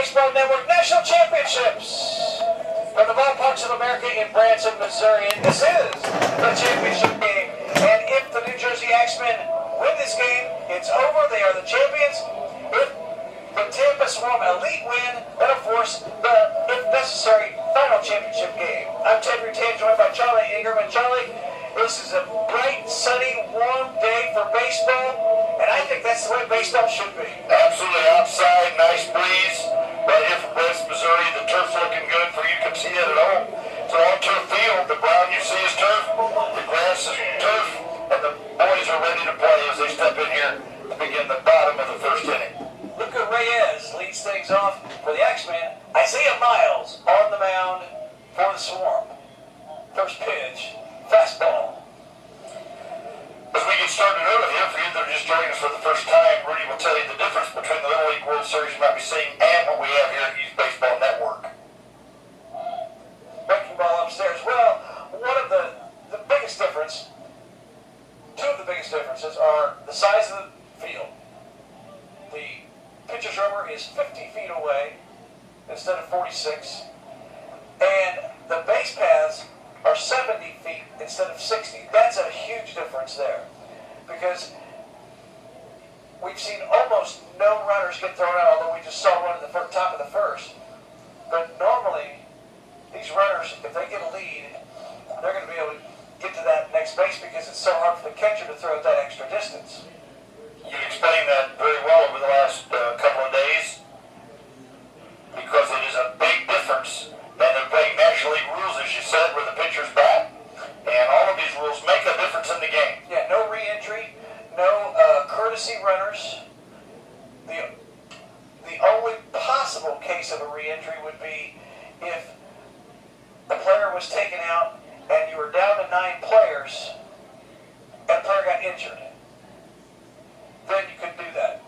Baseball Network National Championships from the ballparks of America in Branson, Missouri. And this is the championship game. And if the New Jersey Axemen win this game, it's over. They are the champions. If the Tampa Swarm Elite win, that'll force the, if necessary, final championship game. I'm Ted Rutan, joined by Charlie Ingram. And Charlie, this is a bright, sunny, warm day for baseball. And I think that's the way baseball should be. Absolutely outside, nice breeze. Right here from Branson, Missouri. The turf's looking good for you. Can see it at home. It's an all-turf field. The brown you see is turf. The grass is turf. And the boys are ready to play as they step in here to begin the bottom of the first inning. Luca Reyes leads things off for the Axemen. Isaiah Miles on the mound for the Swarm. First pitch, fastball. As we get started early here, for you that are just joining us for the first time, Rudy will tell you the difference between the Little League World Series you might be seeing and what we have here at Youth Baseball Network. Breaking ball upstairs. Well, one of the biggest difference, two of the biggest differences are the size of the field. The pitcher's rubber is 50 feet away instead of 46, and the base paths are 70 feet instead of 60. That's a huge difference there, because we've seen almost no runners get thrown out, although we just saw one at the top of the first. But normally, these runners, if they get a lead, they're going to be able to get to that next base because it's so hard for the catcher to throw it that extra distance. You explained that very well over the last couple of days, because it is a big difference. And they're playing National League rules, as you said, where the pitcher's bat, and all of these rules make a difference in the game. Yeah, no re-entry, no courtesy runners. The only possible case of a re-entry would be if the player was taken out and you were down to 9 players and the player got injured. Then you could do that.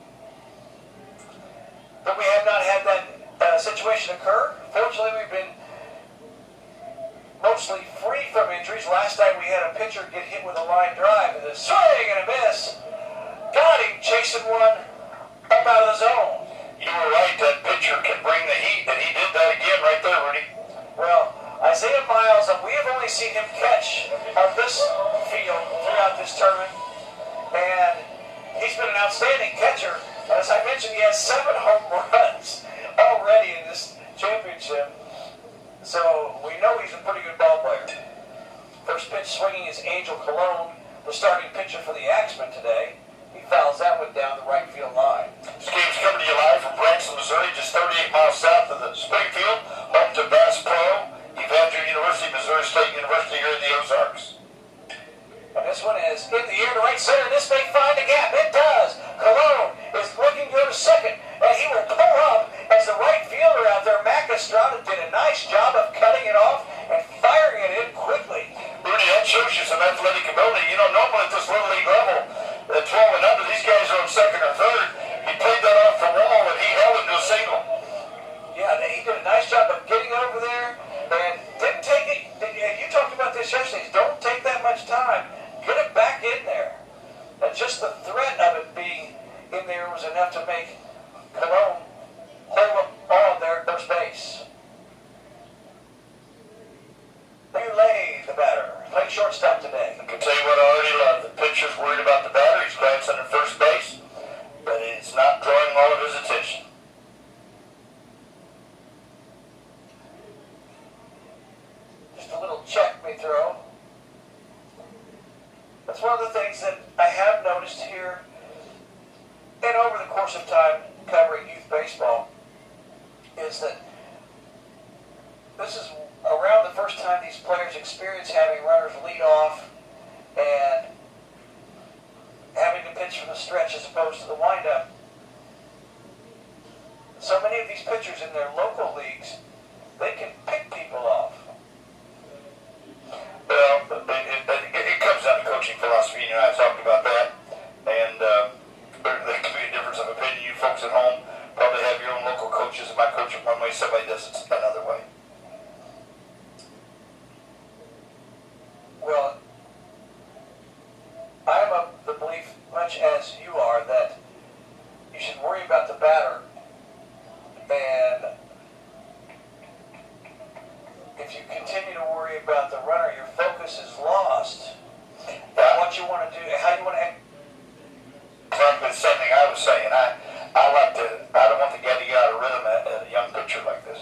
But we have not had that situation occur. Fortunately, we've been mostly free from injuries. Last time we had a pitcher get hit with a line drive and a swing and a miss. Got him chasing one up out of the zone. You were right, that pitcher can bring the heat, and he did that again right there, Rudy. Well, Isaiah Miles, we have only seen him catch on this field throughout this tournament, and he's been an outstanding catcher. As I mentioned, he has 7 home runs already in this championship, so we know he's a pretty good ball player. First pitch swinging is Angel Colon, the starting pitcher for the Axemen today. He fouls that one down the right field line. This game's coming to you live from Branson, Missouri, just 38 miles south of the Springfield, home to Bass Pro, Evangel University, Missouri State University here in the Ozarks. And this one is in the air to right center. This may find a gap. It does. Colon is looking to go to second, and he will pull up as the right fielder out there, Mac Estrada, did a nice job of cutting it off and firing it in quickly. Rudy, that shows you some athletic ability. You know, normally at this Little League level, at 12 and under, these guys are on second or third. He played that off the wall, and he held it to a single. Yeah, he did a nice job of getting over there and didn't take it. You talked about this yesterday. Don't take that much time. Get it back in there. And just the threat of it being in there was enough to make Colon hold up on their first base. Lay the batter. Played shortstop today. I can tell you what I already love. The pitcher's worried about the batter. He's glancing at first base, but it's not drawing all of his attention. Just a little check may throw. That's one of the things that I have noticed here and over the course of time covering youth baseball is that this is around the first time these players experience having runners lead off and having to pitch from the stretch as opposed to the windup. So many of these pitchers in their local leagues, they can pick people off. Well, it comes down to coaching philosophy. You know, I talked about that, and there can be a difference of opinion. You folks at home probably have your own local coaches. If I coach it one way, somebody does it another way. Well, I'm of the belief, much as you are, that you should worry about the batter and about the runner, your focus is lost. What you want to do, how you want to act. Exactly the same thing I was saying. I don't want to get you out of rhythm at a young pitcher like this.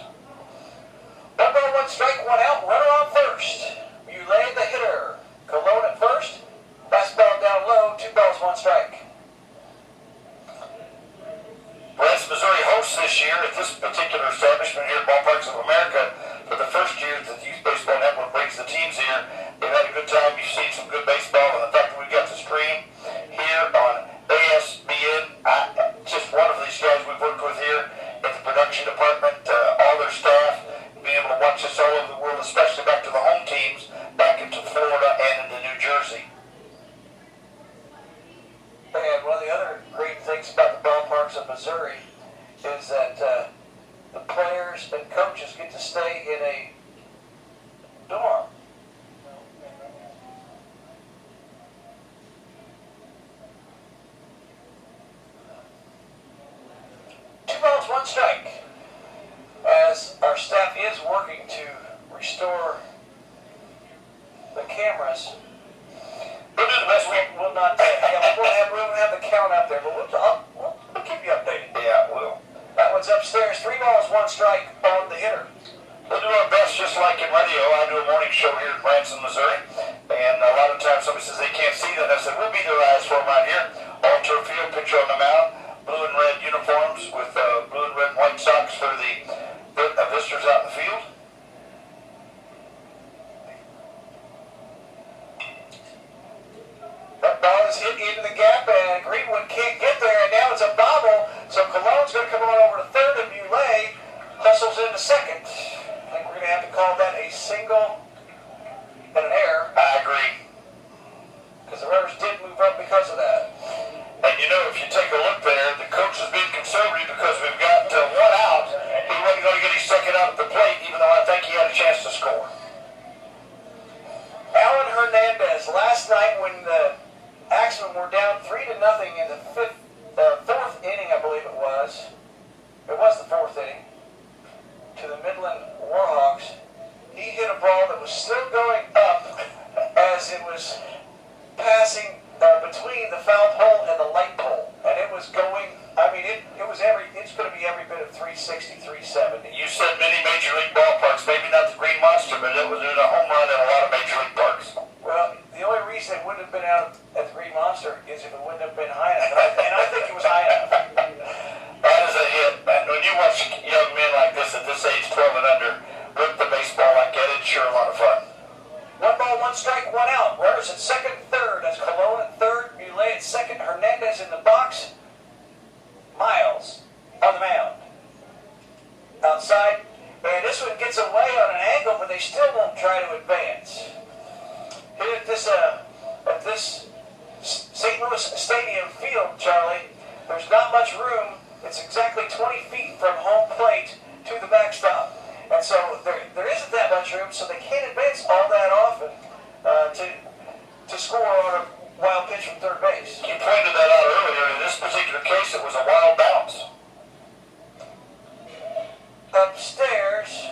1 ball, 1 strike, 1 out, runner on first. You lay the hitter. Cologne at first. Fastball down low, 2 balls, 1 strike. Branson, Missouri hosts this year at this particular establishment here at Ballparks of America for the first year that the Youth Baseball Network brings the teams here. They've had a good time. You've seen some good baseball, and the fact that we've got the stream here on ASBN, just one of these guys we've worked with here at the production department, all their staff, being able to watch this all over the world, especially back to the home teams, back into Florida and into New Jersey. And one of the other great things about the ballparks of Missouri is that the players and coaches get to stay in a dorm. Two balls, 1 strike. As our staff is working to restore the cameras, We'll do the best we can. we'll not. We won't have the count up there, but we'll keep you updated. Yeah, we'll. That one's upstairs. 3 balls, 1 strike on the hitter. We'll do our best, just like in radio. I do a morning show here in Branson, Missouri, and a lot of times somebody says they can't see that. I said, we'll be their eyes for them right here. All turf field, pitcher on the mound, blue and red uniforms with blue and red and white socks for the visitors out in the field. That ball is hit into the gap, and Greenwood can't get there, and now it's a bobble. So Cologne's going to come on over to third, and Muley hustles into second. I think we're going to have to call that a single and an error. I agree. Because the runners did move up because of that. And you know, if you take a look there, the coach is being conservative because we've got 1 out. He wasn't going to get his second out at the plate, even though I think he had a chance to score. Alan Hernandez, last night when the Axemen were down 3-0 in the 4th inning, I believe it was. It was the 4th inning. To the Midland Warhawks. He hit a ball that was still going up as it was passing between the foul pole and the light pole. And it was going, I mean, it's going to be every bit of 360, 370. You said many major league ballparks, maybe not the Green Monster, but it was doing a home run in a lot of major league parks. Well, the only reason it wouldn't have been out at the Green Monster is if it wouldn't have been high enough. And I think it was high enough. That is a hit. And when you watch young men like this at this age, 12 and under, rip the baseball like that, it's sure a lot of fun. 1 ball, 1 strike, 1 out. Runners at second, third. That's Cologne at third. Muley at second. Hernandez in the box. Miles on the mound. Outside. And this one gets away on an angle, but they still won't try to advance. Here at this St. Louis Stadium field, Charlie, there's not much room. It's exactly 20 feet from home plate to the backstop. And so there isn't that much room, so they can't advance all that often to score on a wild pitch from third base. You pointed that out earlier. In this particular case, it was a wild bounce. Upstairs.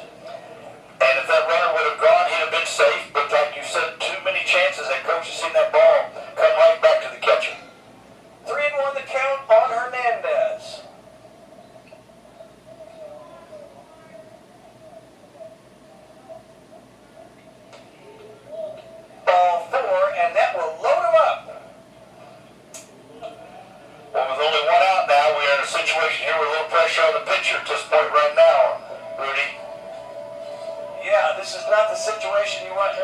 And if that runner would have gone, he'd have been safe. But like you said, too many chances that coach has seen that ball come right back to the catcher. 3-1 the count on Hernandez. Ball 4, and that will load him up. Well, with only 1 out now, we are in a situation here with a little pressure on the pitcher at this point right now, Rudy. Yeah, this is not the situation you want.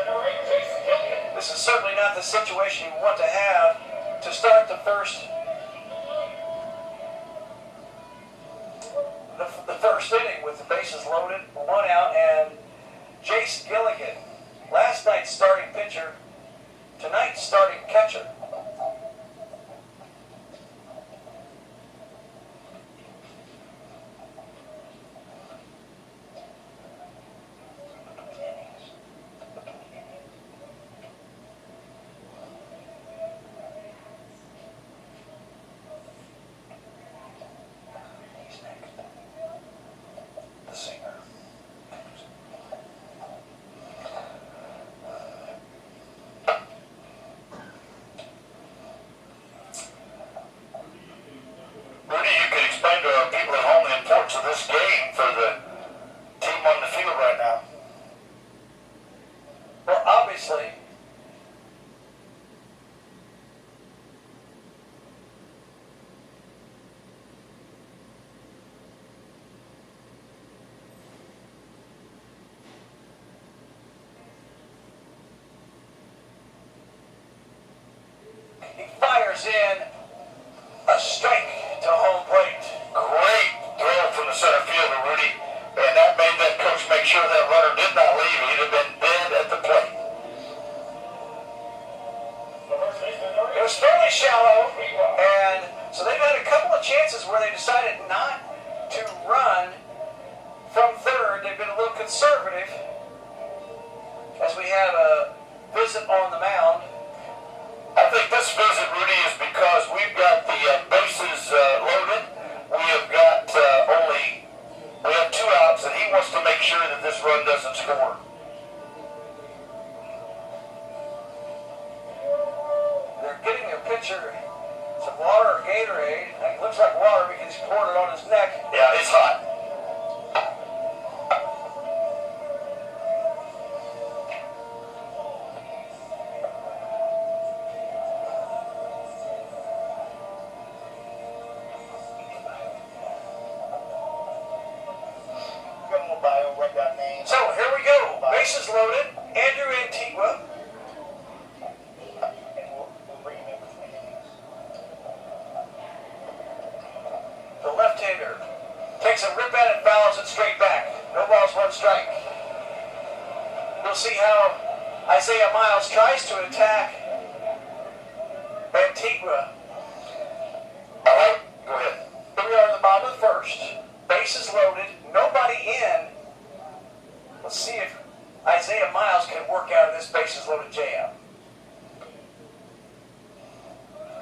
This is certainly not the situation you want to have to start the first inning with the bases loaded, 1 out, and Jace Gilligan, last night's starting pitcher, tonight's starting catcher. them on the field right now. Well, obviously, he fires in a strike to home plate. Great throw from the center fielder, Rudy. And that made that coach make sure that runner did not leave. He'd have been dead at the plate. It was fairly shallow, and so they've had a couple of chances where they decided not to run from third. They've been a little conservative as we have a visit on the mound. I think this visit, Rudy, is because we've got the bases loaded. We have 2 outs, and he wants to make sure that this run doesn't score. They're getting their pitcher some water or Gatorade. It looks like water because he poured it on his neck. Yeah, it's hot. So here we go. Bases loaded. Andrew Antigua. The left-hander takes a rip at it, fouls it straight back. No balls, 1 strike. We'll see how Isaiah Miles tries to attack Antigua. All right, go ahead. Here we are in the bottom of the 1st. Bases loaded. Nobody in. Let's see if Isaiah Miles can work out of this bases loaded jam.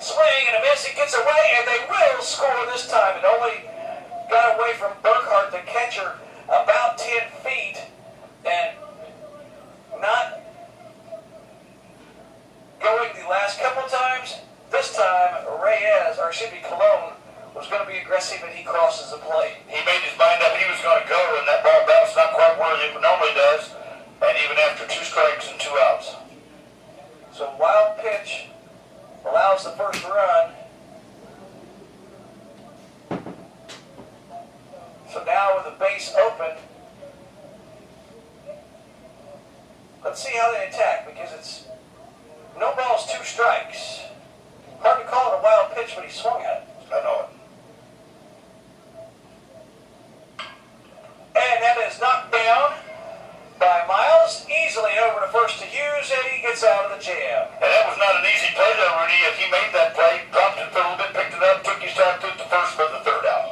Swing and a miss. It gets away, and they will score this time. It only got away from Burkhart, the catcher, about 10 feet, and not going the last couple times. This time, Cologne was going to be aggressive, and he crosses the plate. He made his mind up he was going to go, and that ball bounced not quite where it normally does, and even after 2 strikes and 2 outs. So wild pitch allows the first run. So now with the base open, let's see how they attack, because it's no balls, 2 strikes. Hard to call it a wild pitch, but he swung at it. I know it. And that is knocked down by Miles, easily over to first to Hughes, and he gets out of the jam. And that was not an easy play though, Rudy. If he made that play, dropped it for a little bit, picked it up, took his time, threw it to first for the 3rd out.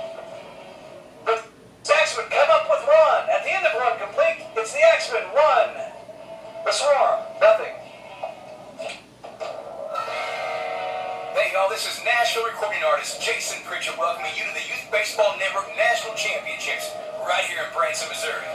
But the Axemen come up with 1. At the end of 1 complete, it's the Axemen 1. The Swarm, nothing. Hey y'all, this is Nashville recording artist Jason Pritchard welcoming you to the Youth Baseball Network National Championships right here in Branson, Missouri.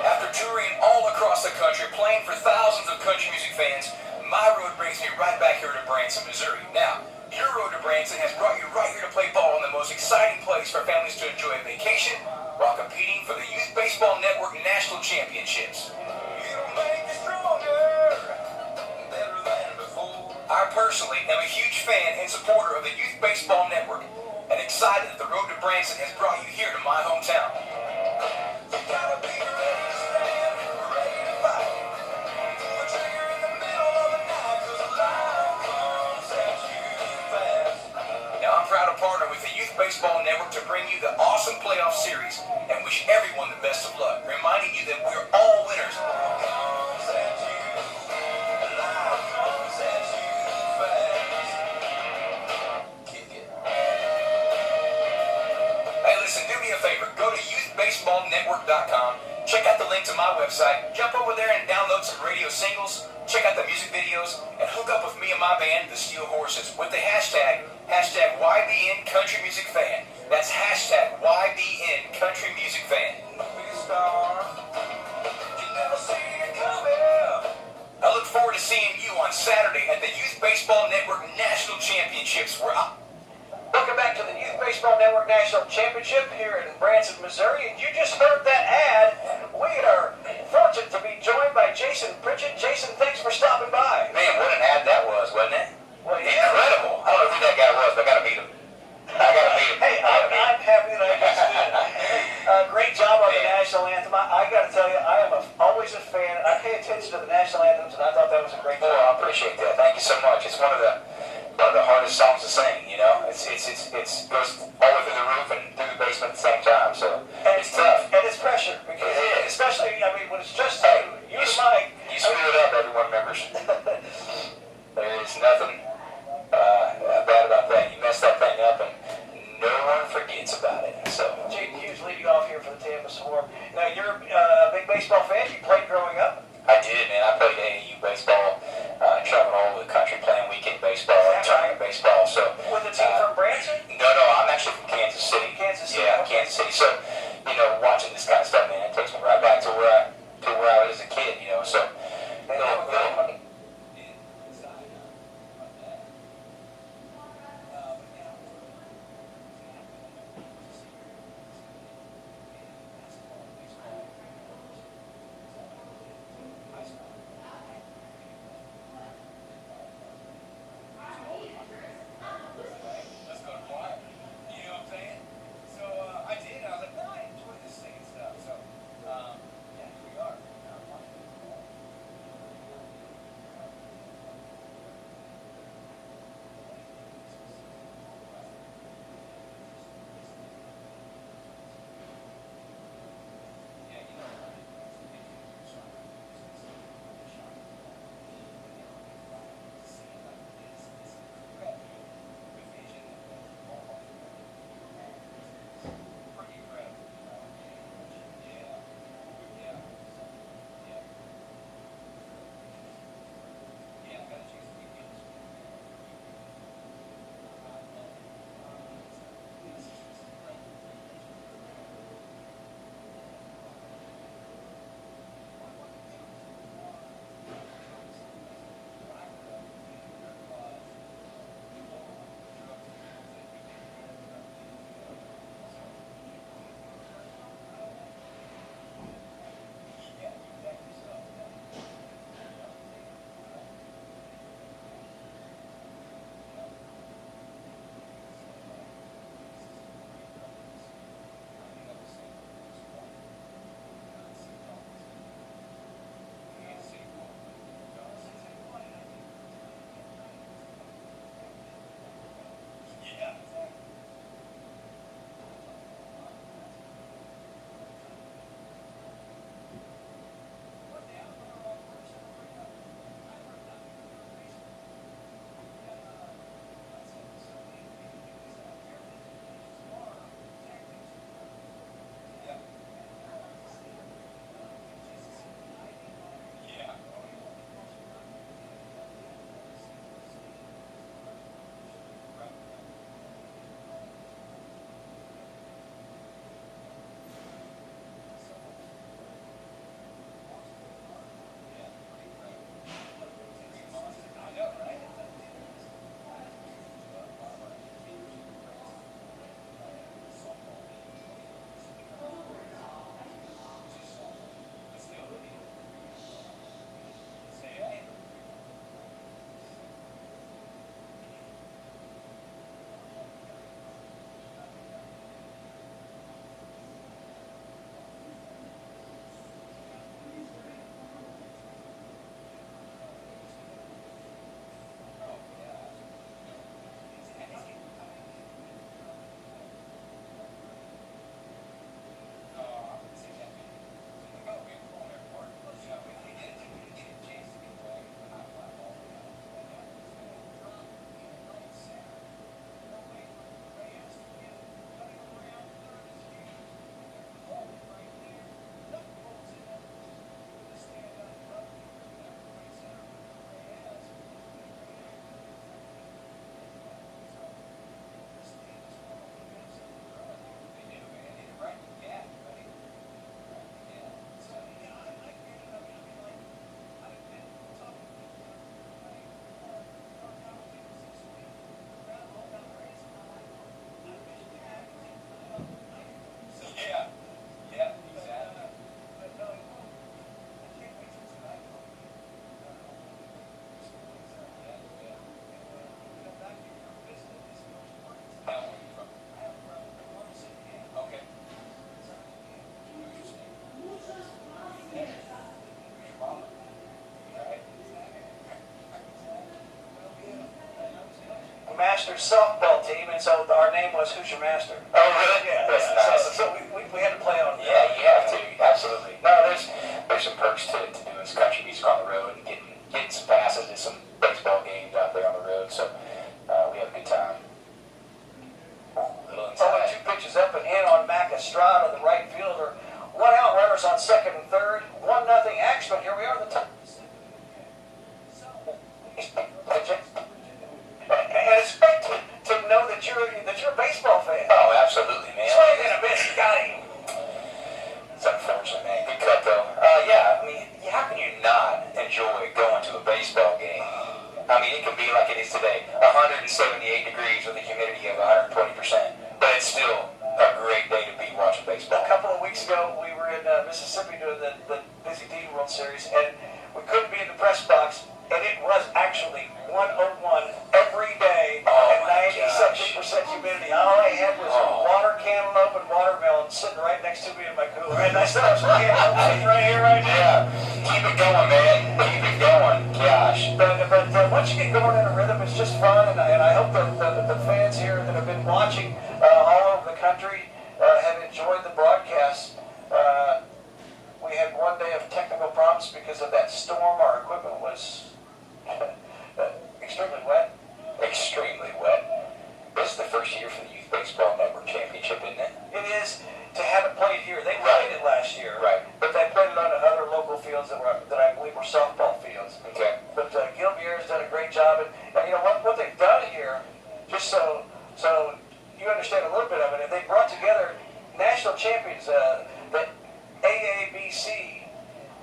After touring all across the country, playing for thousands of country music fans, my road brings me right back here to Branson, Missouri. Now, your road to Branson has brought you right here to play ball in the most exciting place for families to enjoy a vacation while competing for the Youth Baseball Network National Championships. It'll make you stronger, better than before. I personally am a huge fan and supporter of the Youth Baseball Network and excited that the road to Branson has brought you here to my hometown. You gotta be ready to stand, ready to fight. Pull the trigger in the middle of the night, 'cause life comes at you fast. Now I'm proud to partner with the Youth Baseball Network to bring you the awesome playoff series and wish everyone the best of luck, reminding you that we're all winners. Comes at you, life comes at you fast. Kick it. Hey, listen, do me a favor. Go to youthbaseballnetwork.com. Check out the link to my website. Jump over there and download some radio singles. Check out the music videos and hook up with me and my band, the Steel Horses, with the hashtag YBN Country Music Fan. That's hashtag YBN Country Music Fan. I look forward to seeing you on Saturday at the Youth Baseball Network National Championships, where Welcome back to the Youth Baseball Baseball Network National Championship here in Branson, Missouri, and you just heard that ad. We are fortunate to be joined by Jason Pritchett. Jason, thanks for stopping by. Man, what an ad that was, wasn't it? Well, yeah. Incredible. I don't know who that guy was, but I gotta meet him. Hey, I'm happy that I just did it. Great job on the national anthem. I got to tell you, I am always a fan. I pay attention to the national anthems, and I thought that was a great job. Well, I appreciate that. Thank you so much. It's one of the hardest songs to sing. You know, it goes all the way through the roof and through the basement at the same time. So it's tough. And it's pressure because, especially, I mean, when it's just you and Mike. You screw it up, everyone remembers. There is nothing bad about that. You mess that thing up, and no one forgets about it. So Jaden Hughes leading off here for the Tampa Swarm. Now, you're a big baseball fan. You played growing up. I did, man. I played AAU baseball, traveling all over the country playing weekend baseball and tournament baseball. So with a team from Branson? No, I'm actually from Kansas City. Kansas City. Yeah, Okay. Kansas City. So, you know, watching this kind of stuff, man, it takes me right back to where I was as a kid. You know, so. I did. I was like, no, I enjoy this thing and stuff. So Masters softball team, and so our name was Who's Your Master? Oh, really? Yeah, That's yeah. nice. So we had to play on. Yeah, you have to, absolutely. No, there's some perks to doing some country music on the road and getting some passes to some baseball games out there on the road. So we have a good time. Little Only inside. 2 pitches up and in on Mac Estrada, the right fielder. 1 out, runners on 2nd and 3rd. 1-0 action. Here we are in the top. And it's great to know that you're a baseball fan. Oh, absolutely, man. Swing and a miss, you got him. It's unfortunate, man. Good cut, though. Yeah, I mean, how can you not enjoy going to a baseball game? I mean, it can be like it is today, 178 degrees with a humidity of 120%, but it's still a great day to be watching baseball. A couple of weeks ago, we were in Mississippi doing the Busy Dean World Series, and we couldn't be in the press box, and it was actually 101 every day Oh, at my gosh. 90-something% humidity. All I had was water cantaloupe and watermelon sitting right next to me in my cooler, and I still have some cantaloupe sitting right here, right now. Yeah, keep it going, man. Keep it going. Gosh. But once you get going in a rhythm, it's just fun, and I hope that the fans here that have been watching all over the country have enjoyed the broadcast. We had 1 day of technical problems because of that storm. Our equipment was extremely wet. Extremely wet. This is the first year for the Youth Baseball Network Championship, isn't it? It is to have it played here. They played it last year, Right. but they played it on other local fields that I believe were softball fields. Okay. But Gil Bier's done a great job, and you know what they've done here, just so you understand a little bit of it. They brought together national champions, the AABC,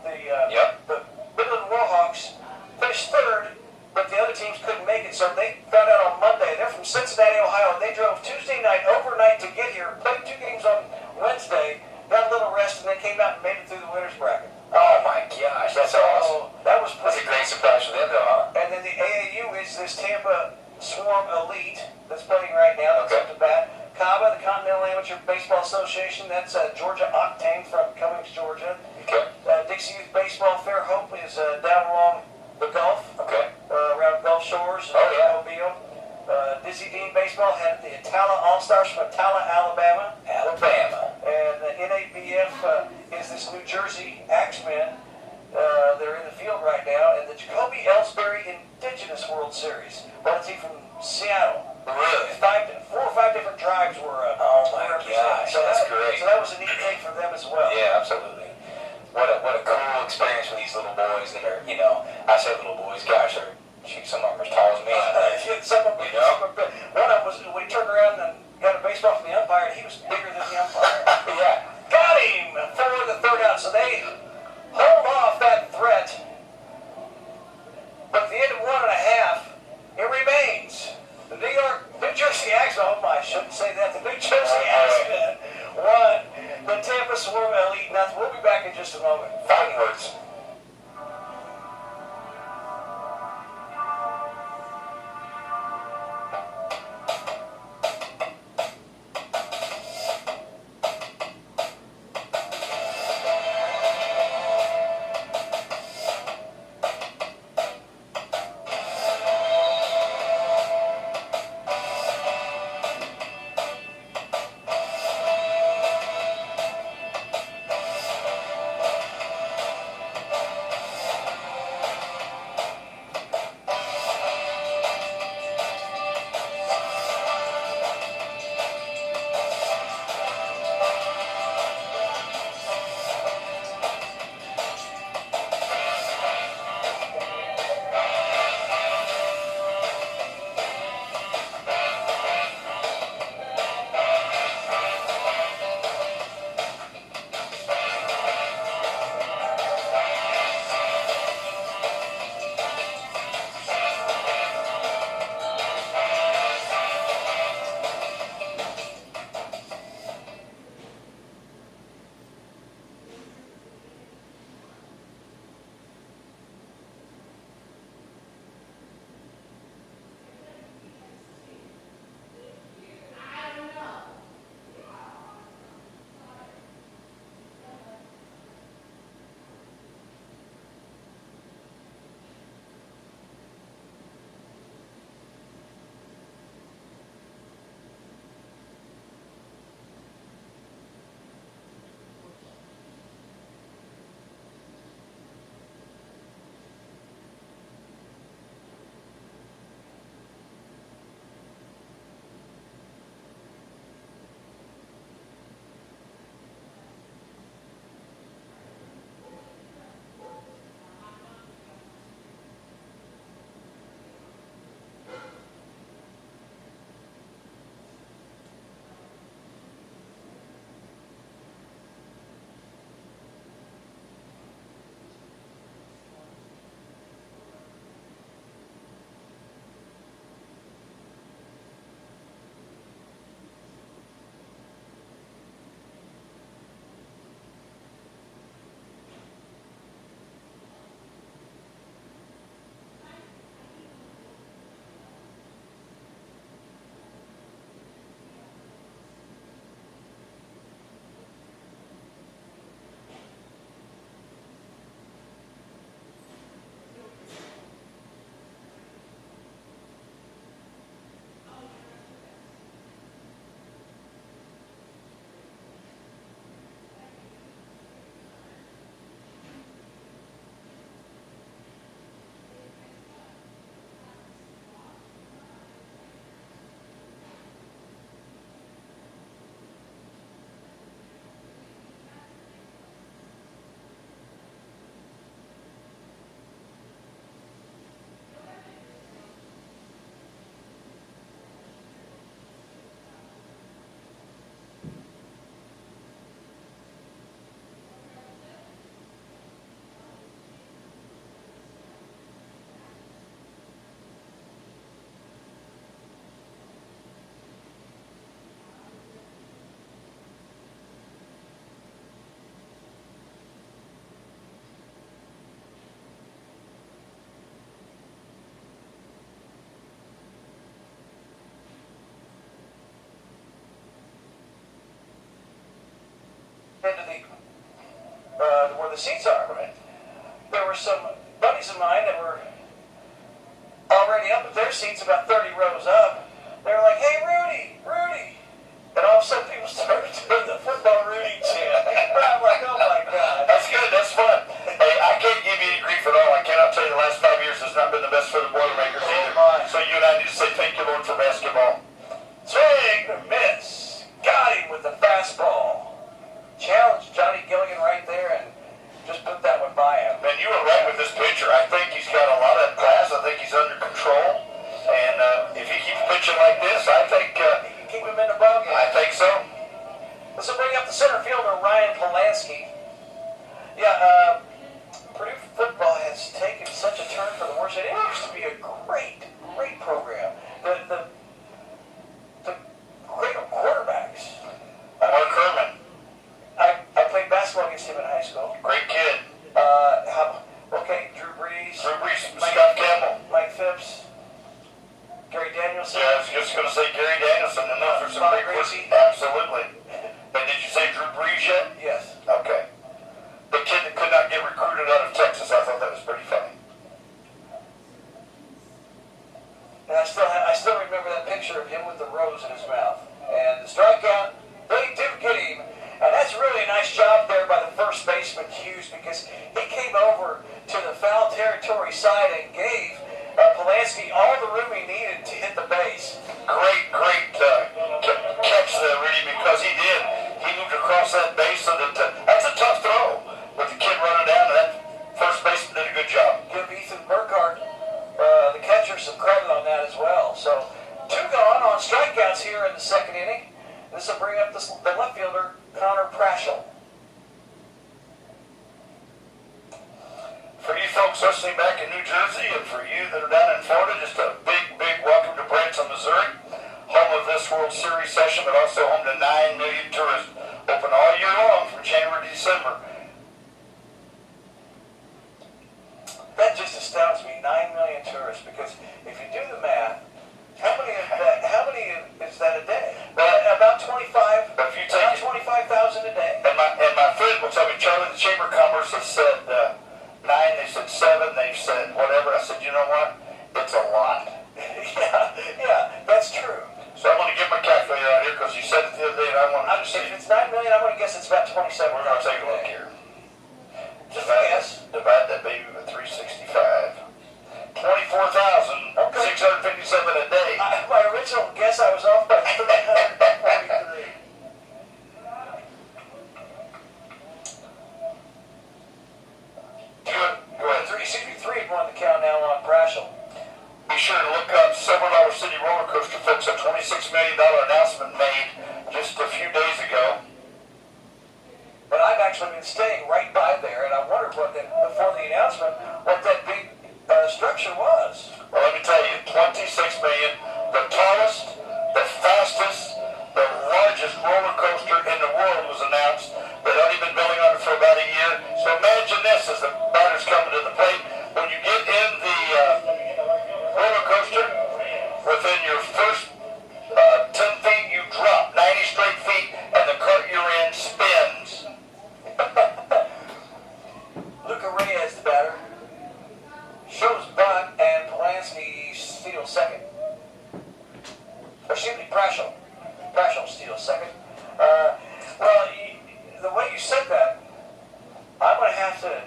the Midland Warhawks finished 3rd, but the other teams couldn't make it, so they found out on Monday. They're from Cincinnati, Ohio. They drove Tuesday night overnight to get here, played 2 games on Wednesday, got a little rest, and then came out and made it through the winners bracket. Oh my gosh, that's awesome. That was That's a great surprise for them, though, huh? And then the AAU is this Tampa Swarm Elite that's playing right now. That's Okay. up to bat. CABA, the Continental Amateur Baseball Association, that's Georgia Octane from Cummings, Georgia. Okay. Dixie Youth Baseball Fair Hope is down along the Gulf, Okay. around Gulf Shores, Oh, yeah. Mobile. Dizzy Dean Baseball had the Atala All-Stars from Atala, Alabama. Alabama. And the NABF is this New Jersey Axemen. They're in the field right now. And the Jacoby Ellsbury Indigenous World Series. One team from Seattle. Really? 4 or 5 different tribes were Oh my represented. gosh, that's great. So that was a neat thing for them as well. Yeah, absolutely. What a cool experience for these little boys that are, I say little boys, gosh, some of them are as tall as me. Some of them, You know? one of them was, we turned around and got a baseball from the umpire, and he was bigger than the umpire. Yeah. Got him for the 3rd out. So they hold off that threat. But at the end of 1.5, it remains. The New Jersey Axemen, I shouldn't say that. The New Jersey Axemen won. The Tampa Swarm Elite nothing. We'll be back in just a moment. Fighting words. into the where the seats are. Right. There were some buddies of mine that were already up at their seats, about 30 rows up. They were like, "Hey, Rudy, Rudy," and all of a sudden people started doing the football Rudy chant. And I'm like, "Oh my God, That's good. That's fun." Hey, I can't give you any grief at all. I cannot tell you the last 5 years has not been the best for the Boilermakers either. my. So you and I need to say thank you, Lord, for basketball. Swing, miss, got him with the fastball. Challenged Johnny Gilligan right there and just put that one by him. Man, you were right with this pitcher. I think he's got a lot of class. I think he's under control. And if he keeps pitching like this, I think He can keep him in the ballgame. I think so. This will bring up the center fielder, Ryan Polanski. Yeah, Purdue football has taken such a turn for the worse. It used to be a great, great program. The great quarterbacks. Mark Herman, I played basketball against him in high school. great kid. Drew Brees. Drew Brees, Scott Campbell. Mike Phipps. Gary Danielson. Yeah, I was just going to say Gary Danielson, and those are some Bob great words. Gracie. Absolutely. And did you say Drew Brees yet? Yes. Okay. The kid that could not get recruited out of Texas, I thought that was pretty funny. And I still remember that picture of him with the rose in his mouth. And the strikeout, they do get him. And that's really a nice job there by the first baseman, Hughes, because he came over to the foul territory side and gave Polanski all the room he needed to hit the base. Great catch there, Rudy, because he did. He moved across that base, so that's a tough throw. With the kid running down, and that first baseman did a good job. Give Ethan Burkhardt, the catcher, some credit on that as well. So 2 gone on strikeouts here in the second inning. This will bring up the left fielder, Connor Prashel. For you folks listening back in New Jersey, and for you that are down in Florida, just a big, big welcome to Branson, Missouri, home of this World Series session, but also home to 9 million tourists, open all year long from January to December. That just astounds me, 9 million tourists, because if you do the math, how many is that a day? About 25. But if you take about 25,000 a day. And my friend will tell me, Charlie, the Chamber of Commerce has said 9, they said 7, they've said whatever. I said, you know what? It's a lot. yeah, that's true. So I'm going to get my calculator out here because you said it the other day and I wanted to see. If it's 9 million, I'm going to guess it's about 27. We're going to take a look here. Just a guess. Divide that baby with 365. 24,657 a day. My original guess, I was off by 343. Go ahead. 363 won the count now on Prashel. Be sure to look up Several Dollar City Roller Coaster, folks. A $26 million announcement made just a few days ago. But I've actually been staying right by there, and I wondered before the announcement what that big structure was. Well, let me tell you, 26 million, the tallest, the fastest, the largest roller coaster in the world was announced. They'd already been building on it for about a year. So imagine this as the batter's coming to the plate. When you get in the roller coaster, within your first 10 feet, you drop 90 straight feet, and the cart you're in spins. Luca Reyes, the batter, shows bunt, and Polanski steals second. Excuse me, Prashel. Prashel steals second. The way you said that, I'm going to have to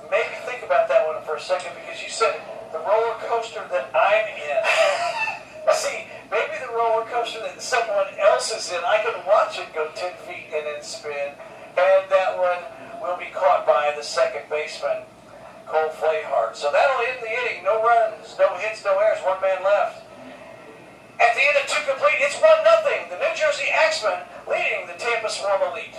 maybe think about that one for a second, because you said the roller coaster that I'm in. See, maybe the roller coaster that someone else is in, I can watch it go 10 feet and then spin, and that one will be caught by the second baseman, Cole Flahart. So that'll end the inning. No runs, no hits, no errors, 1 man left. At the end of 2 complete, it's 1-0. The New Jersey Axemen leading the Tampa Swarm Elite.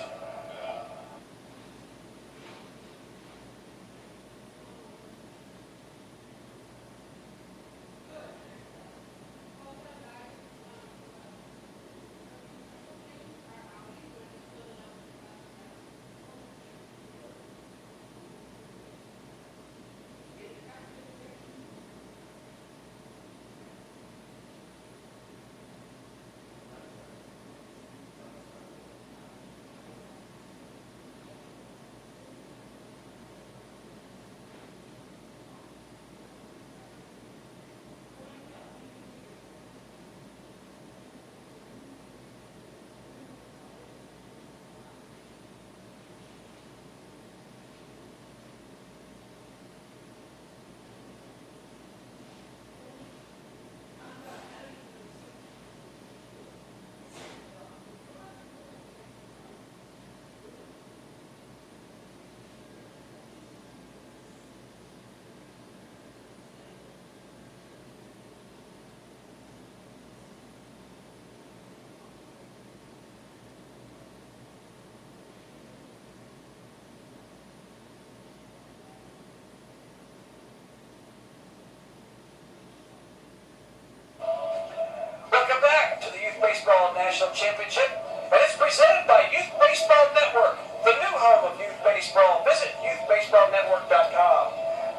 Baseball National Championship, and it's presented by Youth Baseball Network, the new home of youth baseball. Visit youthbaseballnetwork.com.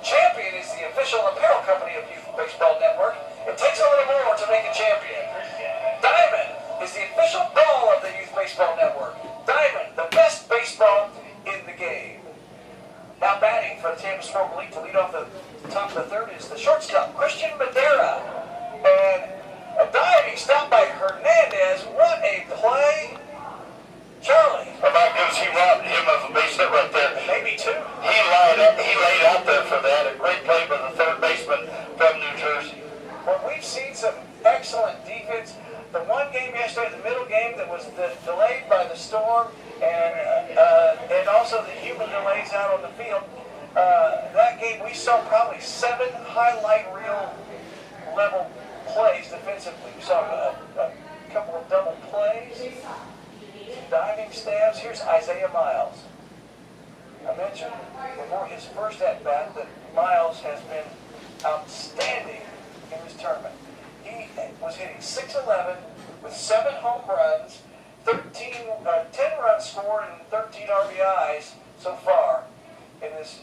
Champion is the official apparel company of Youth Baseball Network. It takes a little more to make a champion. Diamond is the official ball of the Youth Baseball Network. Diamond, the best baseball in the game. Now batting for the Tampa Sport Elite to lead off the top of the third is the shortstop, Christian Madera. And a diving stop by Hernandez. What a play. Charlie. Oh my goodness, he robbed him of a base hit right there. Maybe two. He laid out there for that. A great play by the third baseman from New Jersey. Well, we've seen some excellent defense. The one game yesterday, the middle game that was delayed by the storm and also the human delays out on the field, that game we saw probably 7 highlight reel level plays defensively. We saw a couple of double plays, diving stabs. Here's Isaiah Miles. I mentioned before his first at-bat that Miles has been outstanding in this tournament. He was hitting .611 with 7 home runs, 10 runs scored, and 13 RBIs so far in this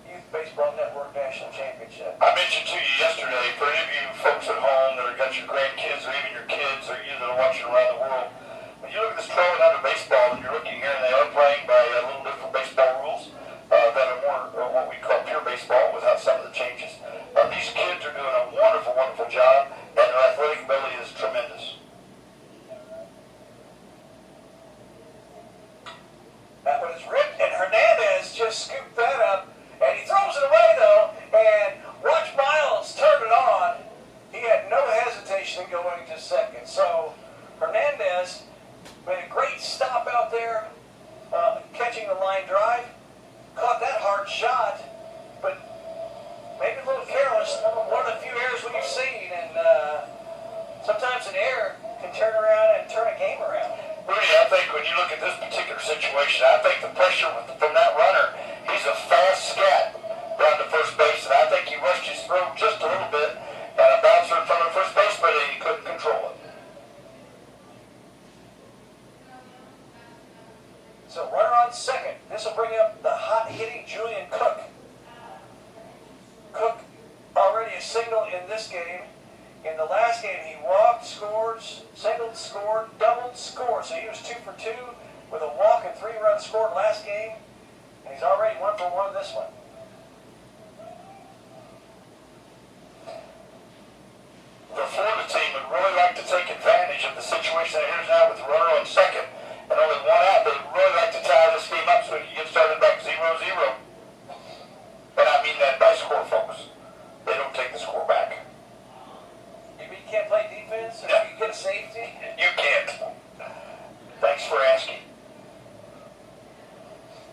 Youth Baseball Network National Championship. I mentioned to you yesterday, for any of you folks at home that have got your grandkids or even your kids or you that are watching around the world, when you look at this pro and under baseball, and you're looking here, and they are playing by a little different baseball rules that are more what we call pure baseball without some of the changes. These kids are doing a wonderful, wonderful job, and their athletic ability is tremendous. That one is ripped, and Hernandez just scooped that up, and he throws it away, though, and watch Miles turn it on. He had no hesitation in going to second. So Hernandez made a great stop out there, catching the line drive, caught that hard shot, but maybe a little careless. One of the few errors we've seen, and sometimes an error can turn around and turn a game around. Rudy, I think when you look at this particular situation, I think the pressure from that runner, he's a fast scat down to first base, and I think he rushed his throw just a little bit, and a bouncer in front of first baseman, and he couldn't control it. So runner on second. This will bring up the hot-hitting Julian Cook. Cook already a single in this game. In the last game, he walked, scored, singled, scored, doubled, scored. So he was 2 for 2 with a walk and 3 runs scored last game. And he's already 1 for 1 this one. The Florida team would really like to take advantage of the situation that here's now with the runner on second and only 1 out. They'd really like to tie this game up so we can get started back 0-0. And I mean that by score, folks. They don't take the score back. You mean you can't play defense? Or No. you get a safety? You can't. Thanks for asking.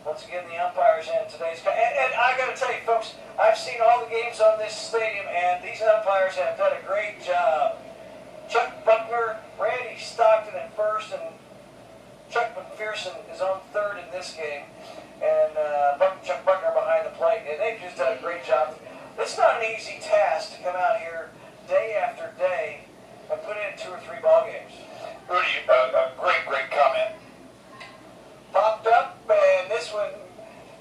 Once again, the umpires in today's game. And I got to tell you, folks, I've seen all the games on this stadium, and these umpires have done a great job. Chuck Buckner, Randy Stockton at first, and Chuck McPherson is on third in this game. And Chuck Buckner behind the plate, and they've just done a great job. It's not an easy task to come out here day after day and put in 2 or 3 ball games. Rudy, a great comment. Popped up, and this one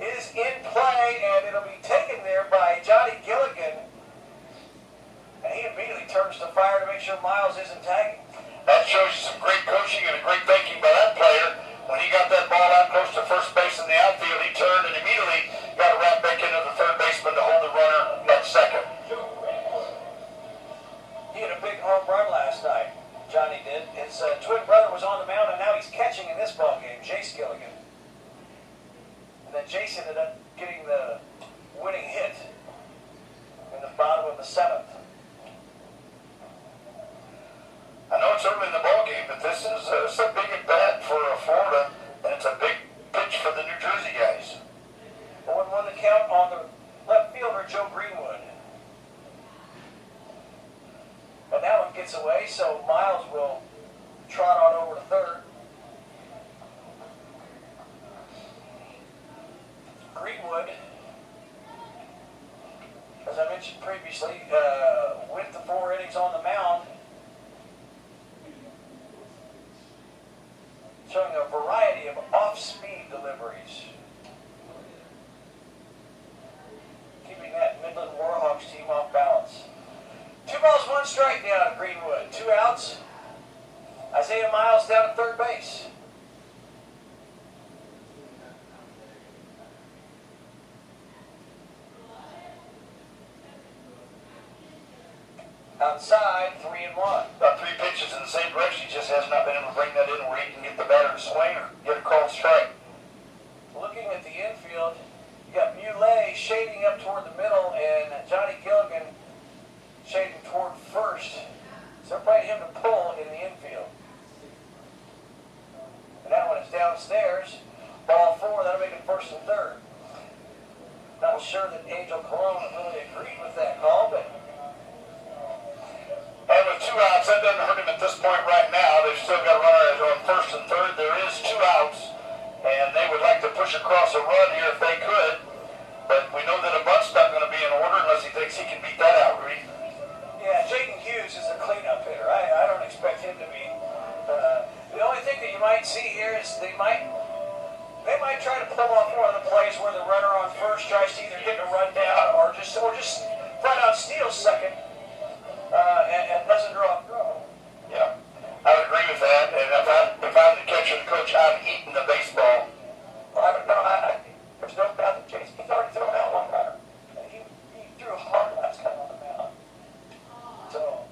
is in play, and it'll be taken there by Johnny Gilligan. And he immediately turns to fire to make sure Miles isn't tagging. That shows you some great coaching and a great thinking by that player. When he got that ball out close to first base in the outfield, he turned and immediately got it right back into the third baseman to hold the runner at second. He had a big home run last night, Johnny did. His twin brother was on the mound, and now he's catching in this ball game, Jace Gilligan. And then Jace ended up getting the winning hit in the bottom of the 7th. I know it's early in the ball game, but this is a big at bat for Florida, and it's a big pitch for the New Jersey guys. 0-1 the count on the left fielder, Joe Greenwood. And that one gets away, so Miles will trot on over to third. Greenwood, as I mentioned previously, went the 4 innings on the mound. third base. Outside, 3-1. About 3 pitches in the same direction. He just has not been able to bring that in where he can get the batter to swing or get a called strike. Looking at the infield, you got Muley shading up toward the middle and Johnny Gilligan shading toward first. So probably him to pull in the infield. And that one is downstairs. Ball 4, that'll make it first and third. Not sure that Angel Colon really agreed with that call, but... And with 2 outs, that doesn't hurt him at this point right now. They've still got runners on first and third. There is 2 outs, and they would like to push across a run here if they could. But we know that a bunt's not going to be in order unless he thinks he can beat that out, Rudy. Yeah, Jaden Hughes is a cleanup hitter. I don't expect him to be. The only thing that you might see here is they might try to pull off one of the plays where the runner on first tries to either get a run down or just flat out steals second. And doesn't draw a throw. Yeah, I would agree with that. And if I'm the catcher and the coach, I'm eating the baseball. Well, I don't know. There's no doubt that Chase, he's already thrown out one runner. He threw hard last time on the mound. So,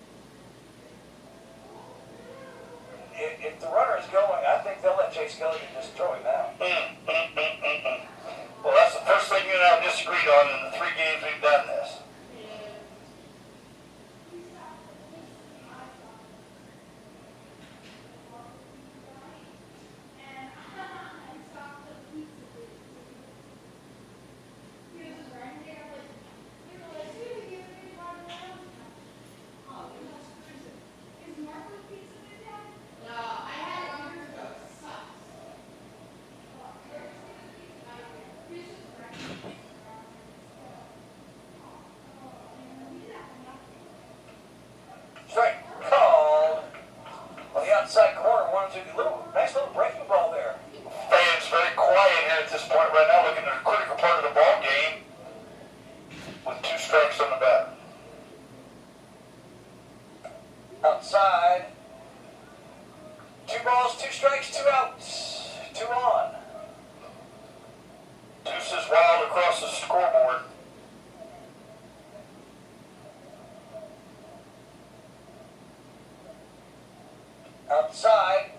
if the runner is going, I think they'll let Chase Gilligan just throw him out. Well, that's the first thing you and I have disagreed on in the 3 games we've done this. Strike called on the outside corner. 1-2. Nice little breaking ball there. Fans very quiet here at this point right now, looking at a critical part of the ball game with 2 strikes on the bat. Outside. 2 balls, 2 strikes, 2 outs. 2 on. Deuces wild across the scoreboard. Outside.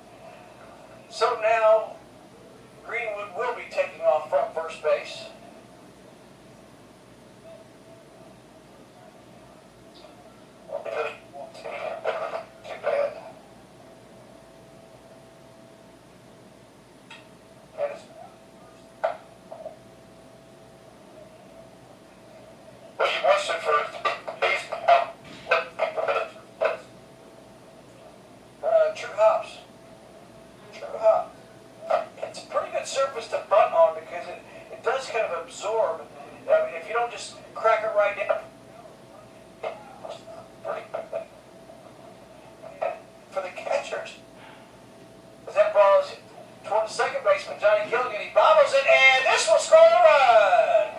So now Greenwood will be taking off from first base. Too bad. And it's Well, you watched it for baseball. True hops. True hop. It's a pretty good surface to bunt on because it does kind of absorb. I mean, if you don't just crack it right down. For the catchers. As that ball is toward the second baseman, Johnny Gilligan. He bobbles it, and this will score a run.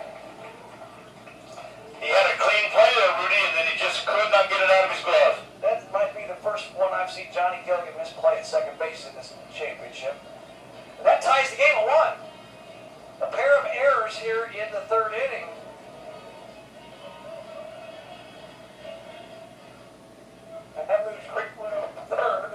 He had a clean play there, Rudy, and then he just could not get it out of his glove. That might be the first one I've seen Johnny Gilligan misplay at second base in this championship. And that ties the game at 1. A pair of errors here in the 3rd inning. And that moves Greenwood up to 3rd.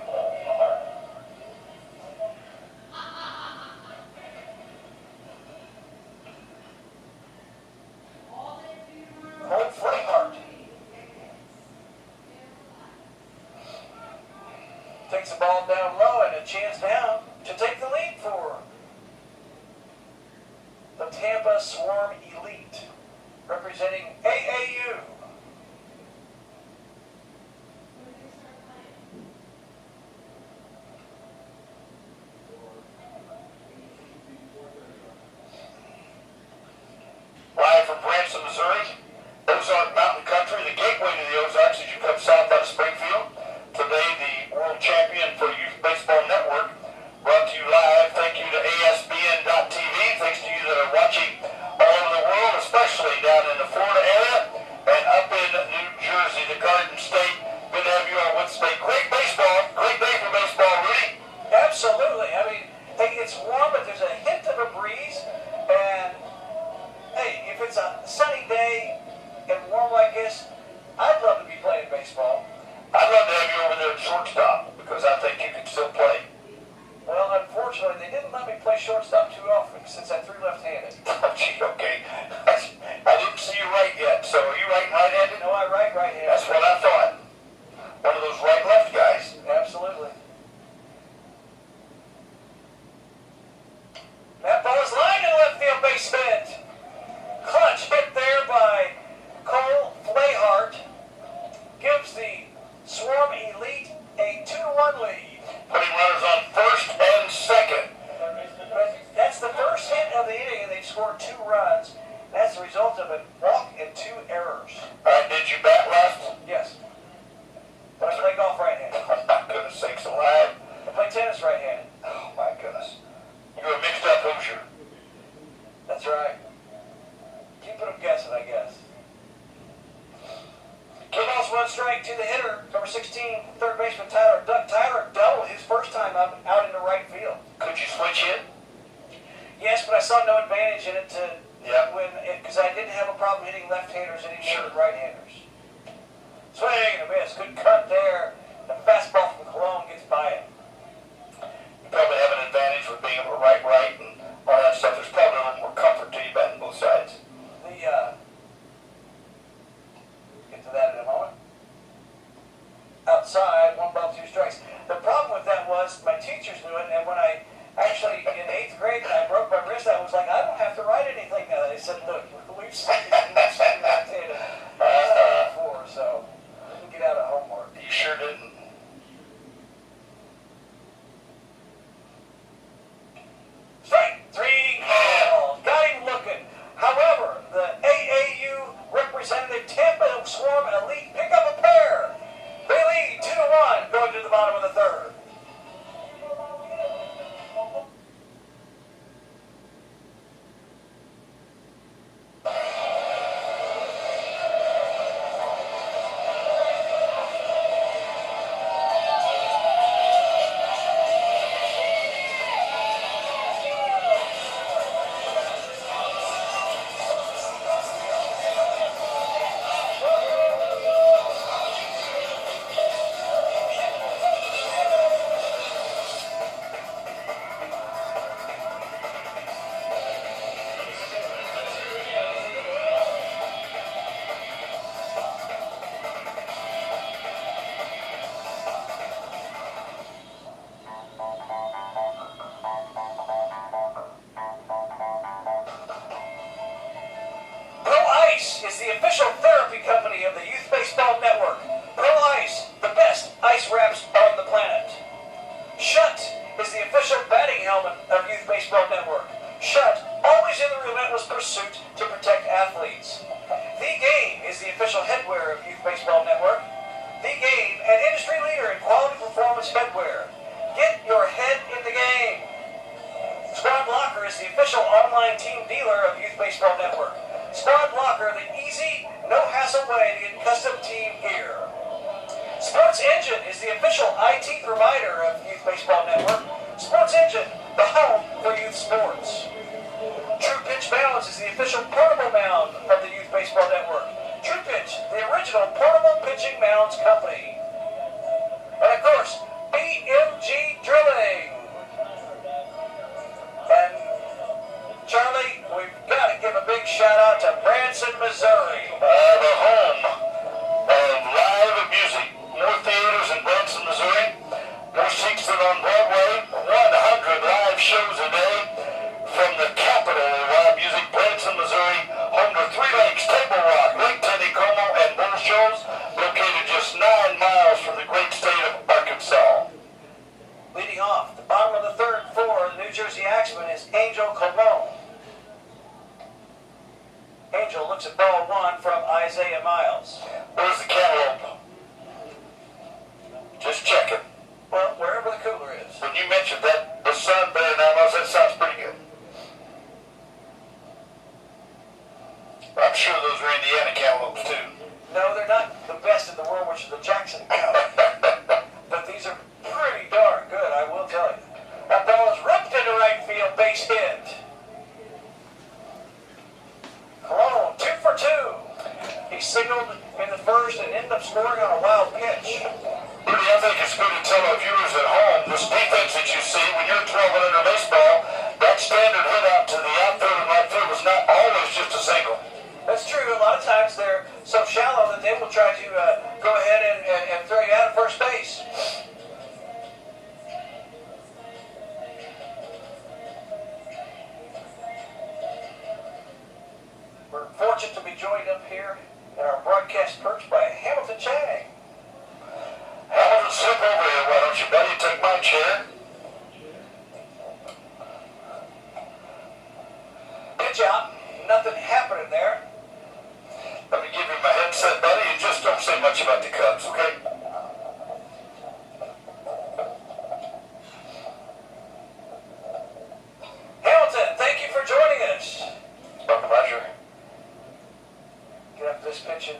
Old Freehart takes the ball down low and a chance now to take the lead for the Tampa Swarm Elite, representing AAU. Live from Branson, Missouri, Ozark Mountain Country, the gateway to the Ozarks as you come south out of Springfield. Today, the world champion for Youth Baseball Network, brought to you live. Thank you to ASBN.TV. Thanks to you that are watching all over the world, especially down in the Florida area and up in New Jersey, the Garden State. Good to have you all with us today. Great baseball. Great day for baseball, Rudy. Absolutely. 2 runs. That's the result of a walk and 2 errors. All right, did you bat left? Yes. But I play golf right-handed. Oh, my goodness sakes alive. I play tennis right-handed. Oh, my goodness. You're a mixed up Hoosier. That's right. Keeping them guessing, I guess. 2 balls, 1 strike to the hitter, number 16, third baseman Tyler. Tyler doubled his first time out into right field. Could you switch hit? Yes, but I saw no advantage in it Yeah. because I didn't have a problem hitting left-handers anymore with right-handers. Swing and a miss. Good cut there. The fastball from Cologne gets by it. You probably have an advantage with being able to right and all that stuff. There's probably a little more comfort to you batting both sides. Get to that in a moment. Outside, 1 ball, 2 strikes. The problem with that was my teachers knew it, and when I actually, in 8th grade, I broke my wrist, I was like, I don't have to write anything now. They said, look, we've seen it before, so we can get out of homework. You sure didn't. Strike 3 balls. Got him looking. However, the AAU representative Tampa Swarm Elite pick up a pair. They lead 2-1 going to the bottom of the 3rd. Is the official therapy company of the Youth Baseball Network. Pro Ice, the best ice wraps on the planet. Shut is the official batting helmet of Youth Baseball Network. Shut, always in the relentless pursuit to protect athletes. The Game is the official headwear of Youth Baseball Network. The Game, an industry leader in quality performance headwear. Get your head in the game. Squad Locker is the official online team dealer of Youth Baseball Network. Squad Locker, the easy, no-hassle way to get custom team gear. Sports Engine is the official IT provider of Youth Baseball Network. Sports Engine, the home for youth sports. True Pitch Balance is the official portable mound of the Youth Baseball Network. True Pitch, the original portable pitching mounds company. And of course, BMG Drilling. And Charlie, we've got to give a big shout out to Branson, Missouri. The home of live music. More theaters in Branson, Missouri. More seats than on Broadway. 100 live shows a day. From the capital of live music, Branson, Missouri. Home to Three Lakes, Table Rock, Lake Taneycomo, and Bull Shows. Located just 9 miles from the great state of Arkansas. Leading off, the bottom of the 3rd for the New Jersey Axemen is Angel Cologne. Angel looks at ball 1 from Isaiah Miles. Where's the cantaloupe? Just checking. Well, wherever the cooler is. When you mentioned that, the sunburn almost, that sounds pretty good. I'm sure those are Indiana cantaloupes too. No, they're not the best in the world, which is the Jackson County. But these are pretty darn good, I will tell you. That ball is ripped into right field, base hit. Cologne, 2 for 2. He signaled in the 1st and ended up scoring on a wild pitch. Rudy, I think it's good to tell our viewers at home, this defense that you see when you're 12 and under baseball, that standard hit out to the outfield and right field was not always just a single. That's true. A lot of times they're so shallow that they will try to go ahead and throw you out at first base. We're fortunate to be joined up here in our broadcast perch by Hamilton Chang. Hamilton, slip over here, why don't you, buddy? Take my chair. Pitch out. nothing happening there. Let me give you my headset, buddy, and just don't say much about the Cubs, okay? Hamilton, thank you for joining us. It's my pleasure. Get up this pitch and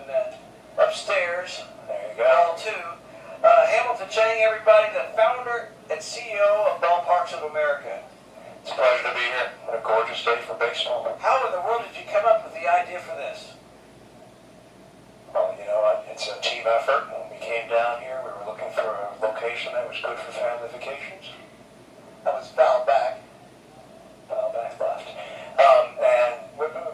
upstairs. There you go. Ball two. Hamilton Chang, everybody, the founder and CEO of Ballparks of America. It's a pleasure to be here. What a gorgeous day for baseball. How in the world did you come up with the idea for this? Well, you know, it's a team effort. When we came down here, we were looking for a location that was good for family vacations. That was foul back. Back left. And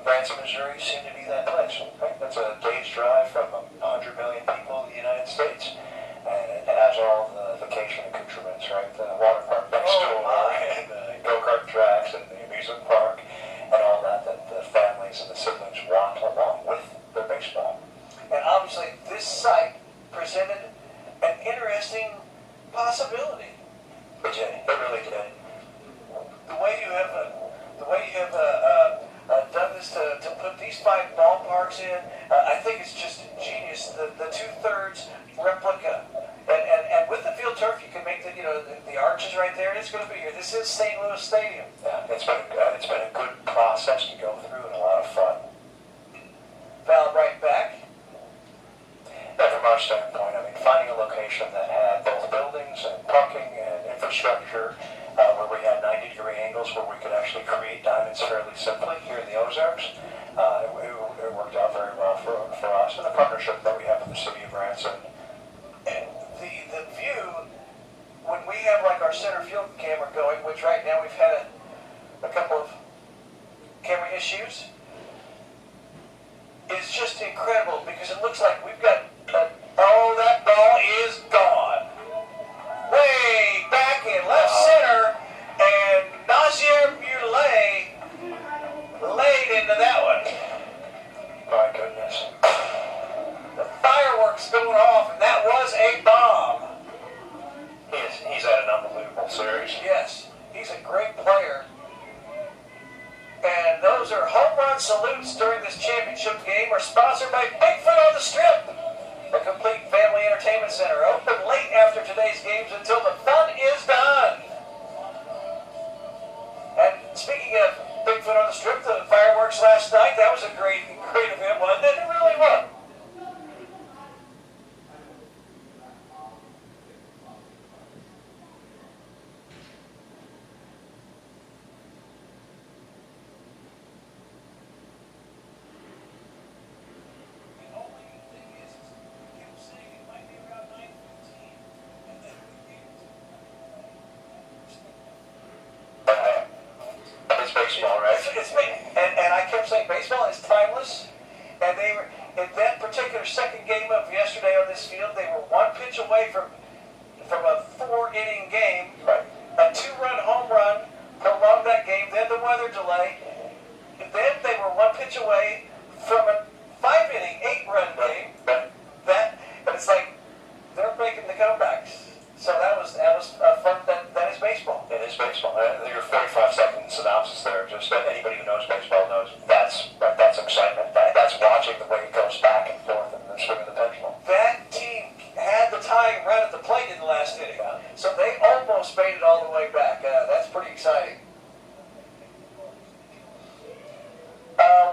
Branson, Missouri seemed to be that place. Right? That's a day's drive from 100 million people in the United States. And it has all the vacation accoutrements, right? The water park next door, and the go-kart tracks, and the amusement park, and all that the families and the siblings want along with their baseball. And obviously, this site presented an interesting possibility. It did. It really did. The way you have done this to put these 5 ballparks in, I think it's just genius. The 2/3 replica, and with the field turf, you can make the arches right there. It's going to be here. This is St. Louis Stadium. Yeah, it's been a good process to go through and a lot of fun. Foul right back. And from our standpoint, I mean, finding a location that had both buildings and parking and infrastructure, where we had 90-degree angles where we could actually create diamonds fairly simply here in the Ozarks, it worked out very well for us, and the partnership that we have with the city of Branson. And the view, when we have like our center field camera going, which right now we've had a couple of camera issues, is just incredible because it looks like we've got that ball is gone. Way back in left center, and Nazir Muley laid into that one. My goodness. The fireworks going off, and that was a bomb. He's had an unbelievable series. Yes, he's a great player. And those are home run salutes during this championship game are sponsored by Bigfoot on the Strip, a complete family entertainment center, open late after today's games until the fun is done. And speaking of Bigfoot on the Strip, the fireworks last night, that was a great event, wasn't it? It really was. It's baseball, right? And I kept saying baseball is timeless. And they were in that particular second game of yesterday on this field. They were 1 pitch away from a 4-inning game. Right. A 2-run home run prolonged that game. Then the weather delay. And then they were 1 pitch away from a 5-inning, 8-run game. Right. And it's like they're making the comebacks. So that was fun. That is baseball. It is baseball. Your 45-second synopsis there, just anybody who knows baseball knows that's excitement. That's watching the way it goes back and forth and the swing of the pendulum. That team had the tying run at the plate in the last inning. So they almost made it all the way back. That's pretty exciting.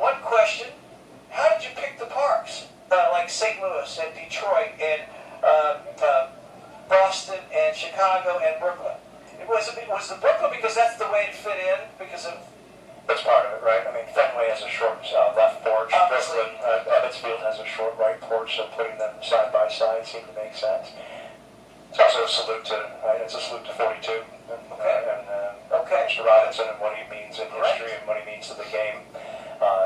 One question. How did you pick the parks? Like St. Louis and Detroit and Boston and Chicago and Brooklyn. Was the Brooklyn because that's the way it fit in because of... That's part of it, right? I mean, Fenway has a short left porch. Obviously. Brooklyn, Evansfield has a short right porch, so putting them side by side seemed to make sense. It's also a salute to, it's a salute to 42. And Mr. Robinson and what he means in history and what he means to the game.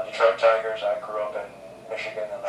Detroit Tigers, I grew up in Michigan. And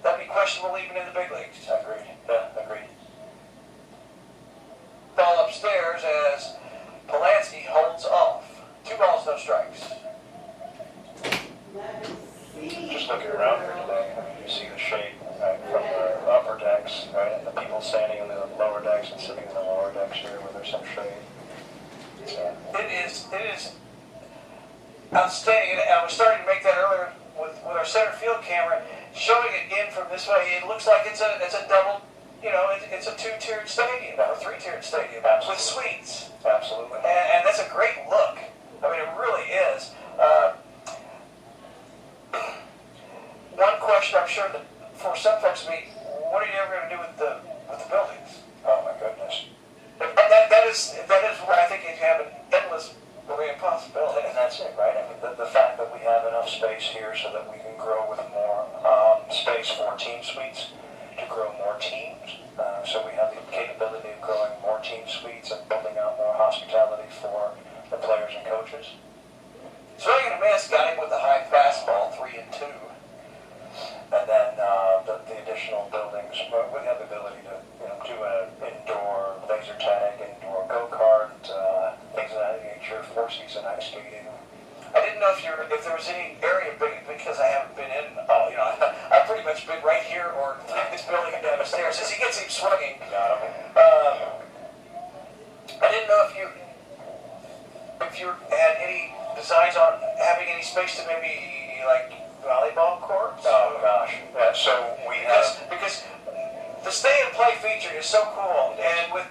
that'd be questionable even in the big leagues. Agreed. Yeah, agreed. Ball upstairs as Polanski holds off. 2 balls, no strikes. Just looking around here today, you see the shade from the upper decks, right, and the people standing in the lower decks and sitting in the lower decks here where there's some shade. So. It is outstanding. And I was starting to make that earlier with our center field camera, showing it in from this way. It looks like it's a double, it's a 2-tiered stadium or 3-tiered stadium. Absolutely. With suites. Absolutely. And that's a great look. I mean, it really is. One question I'm sure that for some folks will be, what are you ever going to do with the buildings? Oh my goodness. And that is where I think you have an endless array of possibilities. And that's it, right? I mean, the fact that we have enough space here so that we can grow with more space for team suites, to grow more teams. So we have the capability of growing more team suites and building out more hospitality for the players and coaches. Swing and a miss, got him with the high fastball, 3-2. And then the additional buildings, we have the ability to do an indoor laser tag, indoor go-kart, things of that nature, 4-season ice skating. I didn't know if there was any area big, because I haven't been in. I've pretty much been right here or this building and downstairs. As he gets him swinging, I didn't know if you had any designs on having any space to maybe like volleyball courts. Oh gosh, yeah, so we have because the stay and play feature is so cool, and with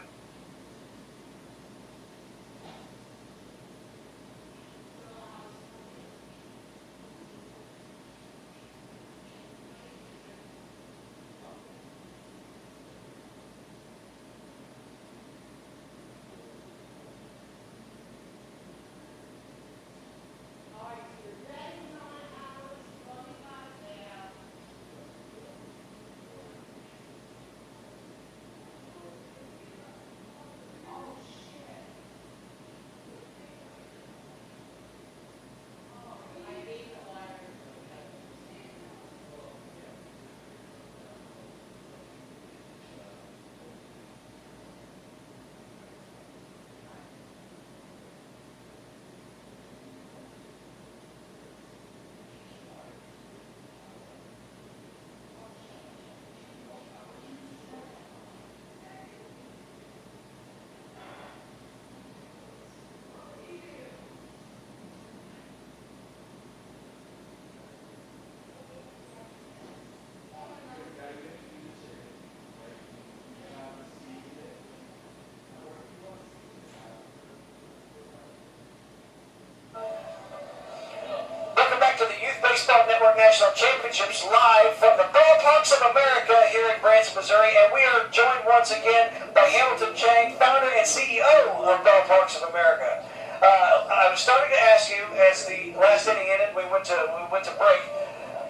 Baseball Network National Championships live from the ballparks of America here in Branson, Missouri, and we are joined once again by Hamilton Chang, founder and CEO of Ballparks of America. I was starting to ask you as the last inning ended, we went to break.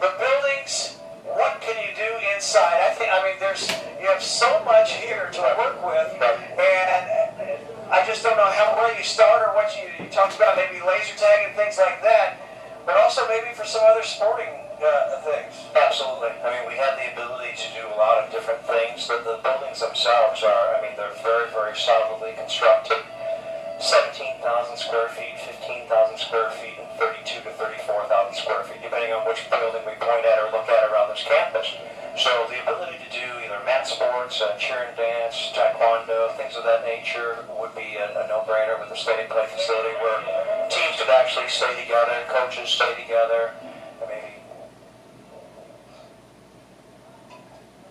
The buildings, what can you do inside? You have so much here to work with, and I just don't know where you start or what you talked about, maybe laser tag and things like that. But also maybe for some other sporting things. Absolutely. I mean, we have the ability to do a lot of different things. The buildings themselves are, they're very, very solidly constructed. 17,000 square feet, 15,000 square feet, and 32 to 34,000 square feet, depending on which building we point at or look at around this campus. So the ability to do either mat sports, cheer and dance, taekwondo, things of that nature would be a no-brainer with the stay and play facility where teams could actually stay together, coaches stay together.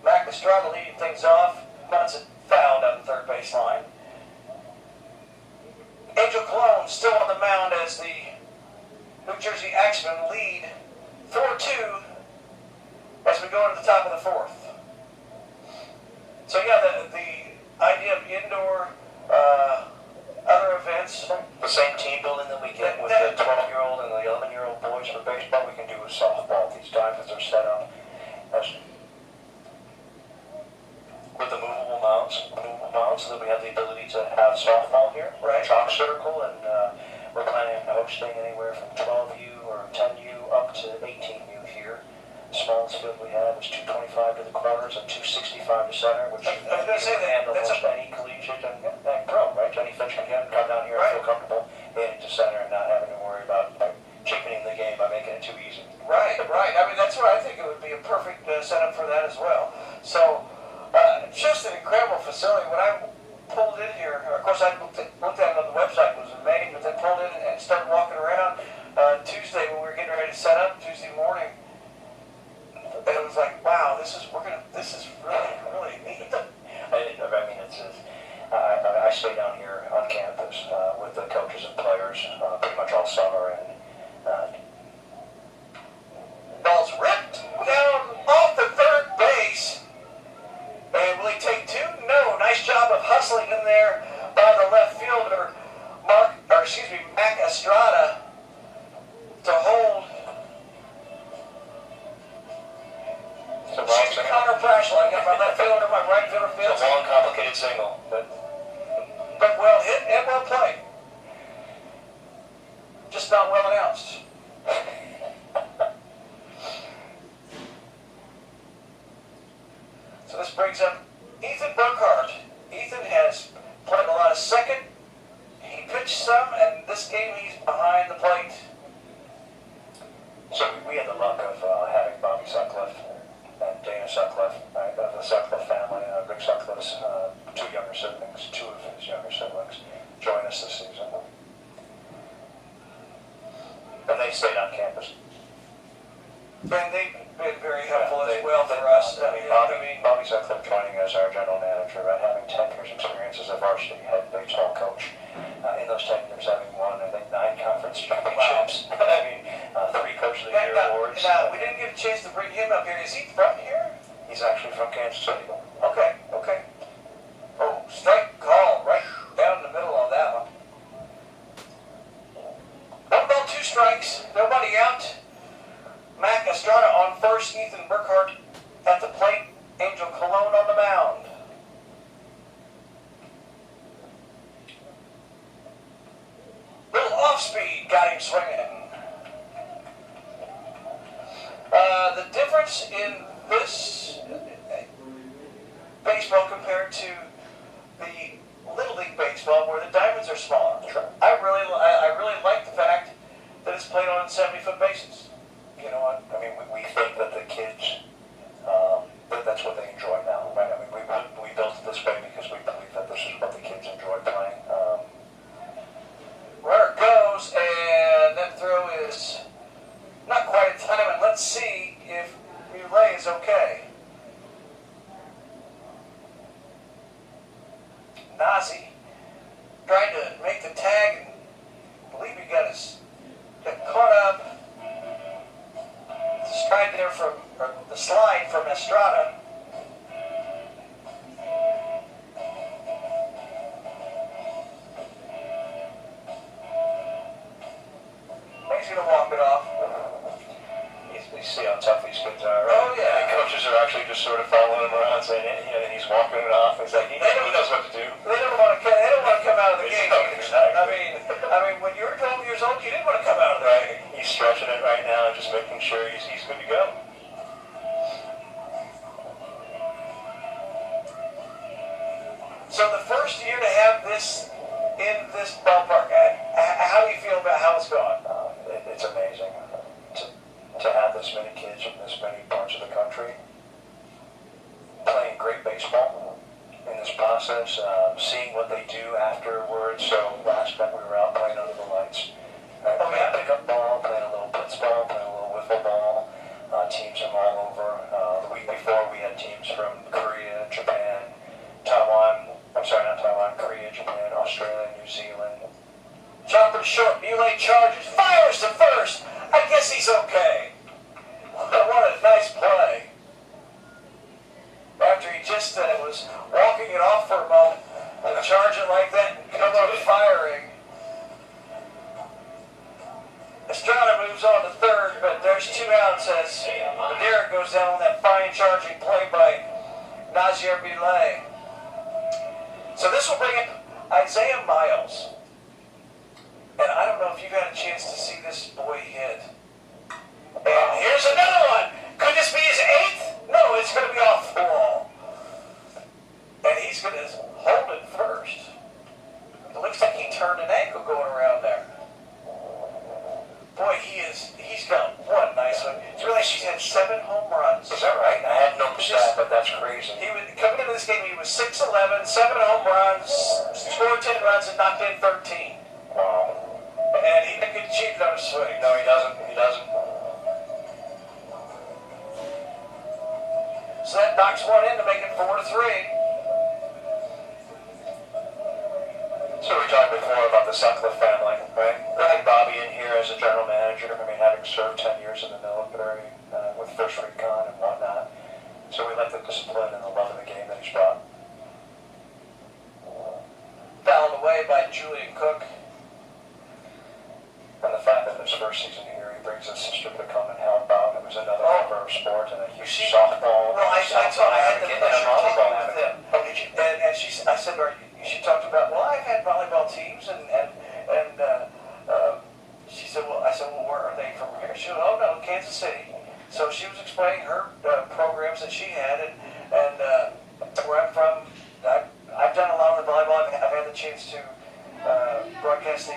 Mac Estrada leading things off. Branson fouled on the third base line. Angel Cologne still on the mound as the New Jersey Axemen lead 4-2 as we go to the top of the fourth. So yeah, the idea of indoor other events. The same team building that we get with the 12-year-old and the 11-year-old boys for baseball, we can do with softball. These diamonds are set up with the movable mounts, so that we have the ability to have softball here. Right. Chalk circle, and we're planning on hosting anywhere from 12U or 10U up to 18U here. The smallest field we have is 225 to the corners and 265 to center, which I was going to say that handle that's most any collegiate and pro, right? Any Finch can come down here Right. and feel comfortable hitting to center and not having to worry about cheapening the game by making it too easy. Right. I mean, that's what I think it would be a perfect setup for that as well. So, just an incredible facility. When I pulled in here, of course, I looked at it on the website, it was amazing, but then pulled in and started walking around Tuesday when we were getting ready to set up Tuesday morning. And it was like, wow, this is really neat. I mean, I stay down here on campus with the coaches and players pretty much all summer, and Ball's ripped down off the third base. And will he take two? No. Nice job of hustling in there by the left fielder, Mac Estrada, to hold. She's Connor Brash, like my left fielder, my right fielder fields. it's a long, complicated single, but Well hit and well played. Just not well announced. So this brings up Ethan Burkhardt. Ethan has played a lot of second. He pitched some, and this game he's behind the plate. so we had the luck of having Bobby Sutcliffe and Dana Sutcliffe, right, of the Sutcliffe family, Rick Sutcliffe's two of his younger siblings, join us this season. And they stayed on campus. And they've been very helpful as well for us. Bobby Sutcliffe joining as our general manager, having 10 years experience as a varsity head baseball coach. In those 10 years, having won, I think, 9 conference championships. Wow. I mean, 3 Coach of the Year awards. Now, we didn't get a chance to bring him up here. Is he from here? He's actually from Kansas City. Okay. Oh, strike call right down the middle on that one. 1 ball, 2 strikes, nobody out. Mac Estrada on first, Ethan Burkhardt at the plate, Angel Colon on the mound. Little off speed got him swinging. The difference in this baseball compared to the Little League baseball, where the diamonds are smaller. Sure. I really like the fact that it's played on 70-foot bases. You know what? I mean, we think that the kids, that's what they enjoy now, right? I mean, we built it this way because we believe that this is what the kids enjoy playing. Runner goes, and that throw is not quite in time, and let's see if Muley is okay. Nazi trying to make the tag, and I believe he got caught up. The stride there the slide from Estrada. He's going to walk it off. You see how tough these kids are, right? Oh, yeah. And coaches are actually just sort of following him around saying, and he's walking it off. He's like, he knows what to do. They don't want to come out of the game. Exactly. I mean, when you were 12 years old, you didn't want to come out of the game. He's stretching it right now and just making sure he's good to go. So the first year to have this in this ballpark, how do you feel about how it's gone? It's amazing to have this many kids from this many parts of the country playing great baseball in this process, seeing what they do afterwards. So last night we were out playing under the lights, playing a pickup ball, playing a little blitz ball, playing a little wiffle ball. Teams from all over. The week before we had teams from Korea, Japan, Korea, Japan, Australia, New Zealand. Chopper short, Muley charges, fires to first. I guess he's okay. What a nice play. After he just was walking it off for a moment, and charge it like that and come up firing. Estrada moves on to third, but there's 2 outs as Derek goes down on that fine charging play by Nazir Bilay. So this will bring up Isaiah Miles. And I don't know if you've had a chance to see this boy hit. And here's another one. Could this like she's had 7 home runs. Is that right? I had no stat, but that's crazy. Coming into this game, he was 6'11", 7 home runs, scored 10 runs, and knocked in 13. Wow. And he didn't get cheated on his swing. No, he doesn't. He doesn't. So that knocks one in to make it 4-3. So we talked before about the Sutcliffe family, right? Bringing Bobby in here as a general manager. I mean, having served 10 years in the military with 1st-2nd and whatnot. So we like the discipline and the love of the game that he's brought. Fouled away by Julian Cook. And the fact that in his first season here, he brings his sister to come and help out. It was another member of sport and a huge softball. Well, I had the pleasure of talking with him. Oh, did you? And I said, she talked about, well, I've had volleyball teams, and she said, well, I said, well, where are they from here? She said, oh, no, Kansas City. So she was explaining her programs that she had, and where I'm from, I've done a lot of the volleyball. I've had the chance to broadcast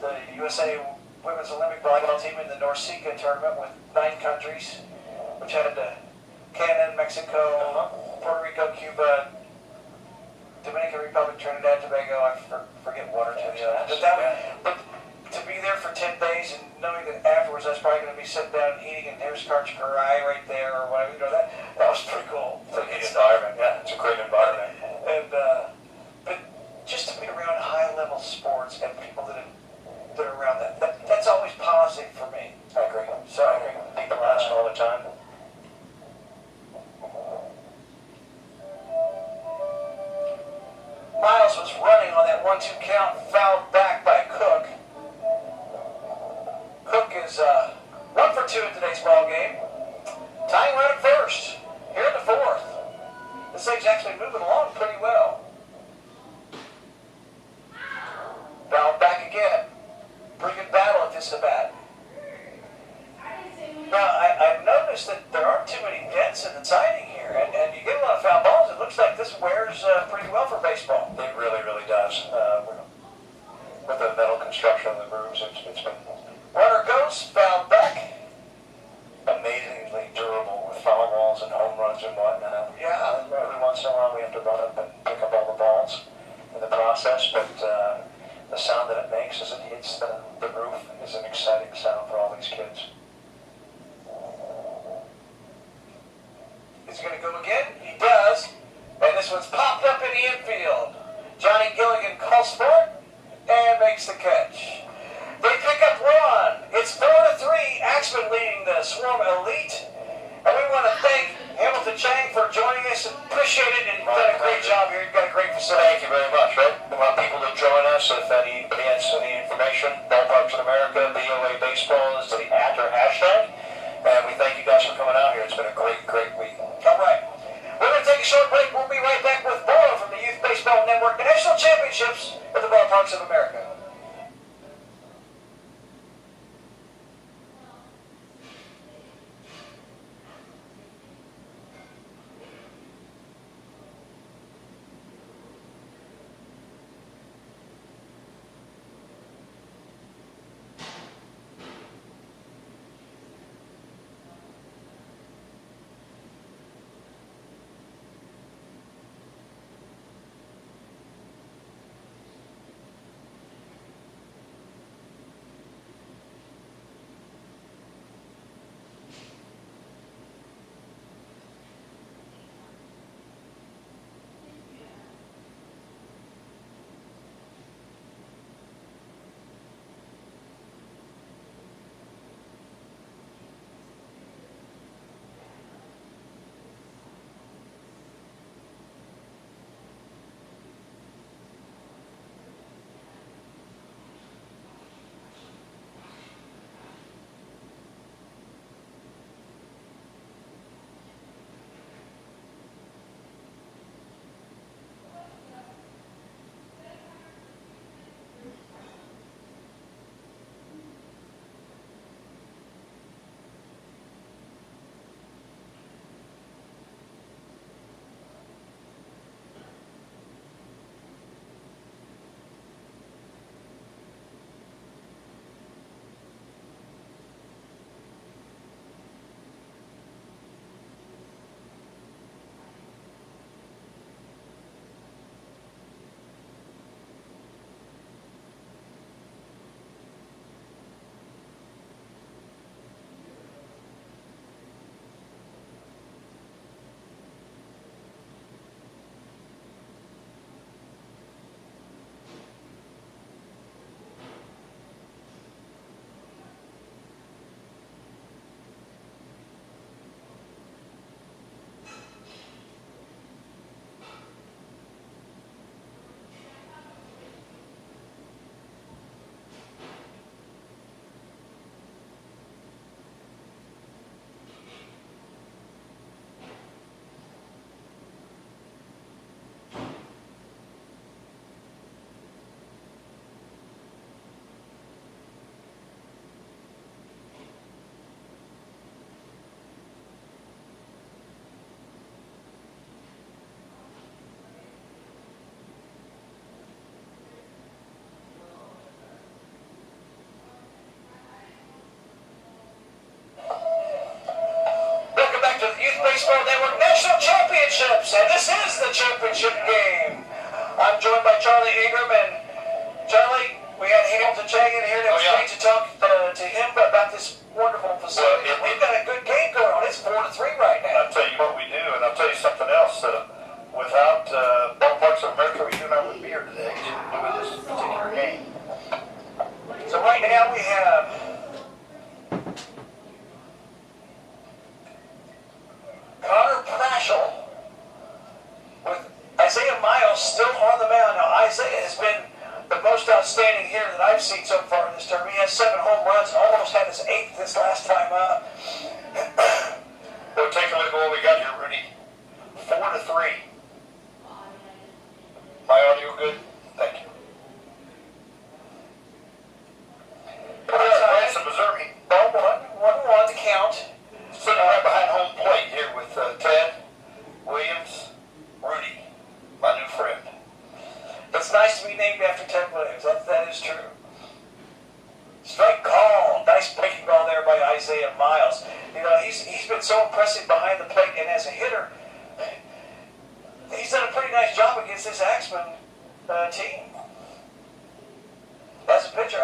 the USA Women's Olympic Volleyball team in the Norseca tournament with 9 countries, which had Canada, Mexico, Puerto Rico, Cuba, Dominican Republic, Trinidad, Tobago. I forget one or two. But to be there for 10 days and knowing that afterwards I was probably going to be sitting down and eating, and there's Karchkarai right there or whatever, that was pretty cool. It's an environment, yeah. It's a great environment. And but just to be around high-level sports and people that are around that's always positive for me. I agree. So I agree. People ask all the time. Miles was running on that 1-2 count, fouled back by Cook. Cook is 1 for 2 in today's ball game. Tying run at first, here in the 4th. This thing's actually moving along pretty well. Fouled back again. Pretty good battle at this at-bat. Now, I've noticed that there aren't too many dents in the siding here, and you get a lot of foul balls. It looks like this wears pretty well for baseball. It really, really does. With the metal construction of the grooves, it's been Runner goes, fouled back. amazingly durable with foul balls and home runs and whatnot. Yeah. Every once in a while we have to run up and pick up all the balls in the process, but the sound that it makes as it hits the roof is an exciting sound for all these kids. Is he going to go again? He does. And this one's popped up in the infield. Johnny Gilligan calls for it and makes the catch. They pick up 1. It's 4-3. Axman leading the Swarm Elite. And we want to thank Hamilton Chang for joining us. Appreciate it. And you've done a great job here. You've got a great facility. Thank you very much, right? We want people to join us. If anybody has any information, Ballparks in America, BOA Baseball is the hashtag. And we thank you guys for coming out here. It's been a great, great week. All right. We're going to take a short break. We'll be right back with more from the Youth Baseball Network National Championships at the Ballparks of America. Baseball Network National Championships, and this is the championship game. I'm joined by Charlie Ingram, and Charlie, we had Hamilton Chang in here. It was great to talk to him about this wonderful facility. We've got a good game going on. It's 4-3 right now. I'll tell you what we do, and I'll tell you something else. Without ballparks of America, you and I wouldn't be here today doing this particular game. So right now we have Connor Prashel with Isaiah Miles still on the mound. Now Isaiah has been the most outstanding hitter that I've seen so far in this term. He has 7 home runs, almost had his 8th this last time up. Well, take a look at what we got here, Rudy. 4-3. My audio good? Thank you. Branson, Missouri. Ball 1-1 to count. Sitting right behind home plate here with Ted, Williams, Rudy, my new friend. It's nice to be named after Ted Williams. That is true. Strike call. Nice breaking ball there by Isaiah Miles. You know, he's been so impressive behind the plate, and as a hitter, he's done a pretty nice job against this Axman team. As a pitcher,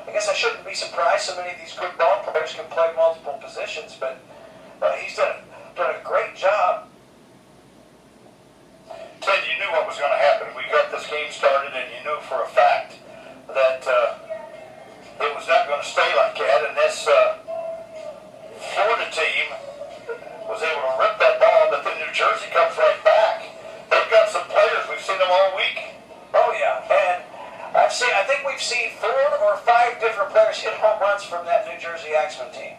I guess I shouldn't be surprised so many of these good ball players can play multiple positions, but he's done a great job. Ted, you knew what was going to happen. We got this game started, and you knew for a fact that it was not going to stay like that, and this Florida team was able to rip that ball, but then New Jersey comes right back. They've got some players. We've seen them all week. Oh, yeah, and I think we've seen 4 or 5 different players hit home runs from that New Jersey Axman team.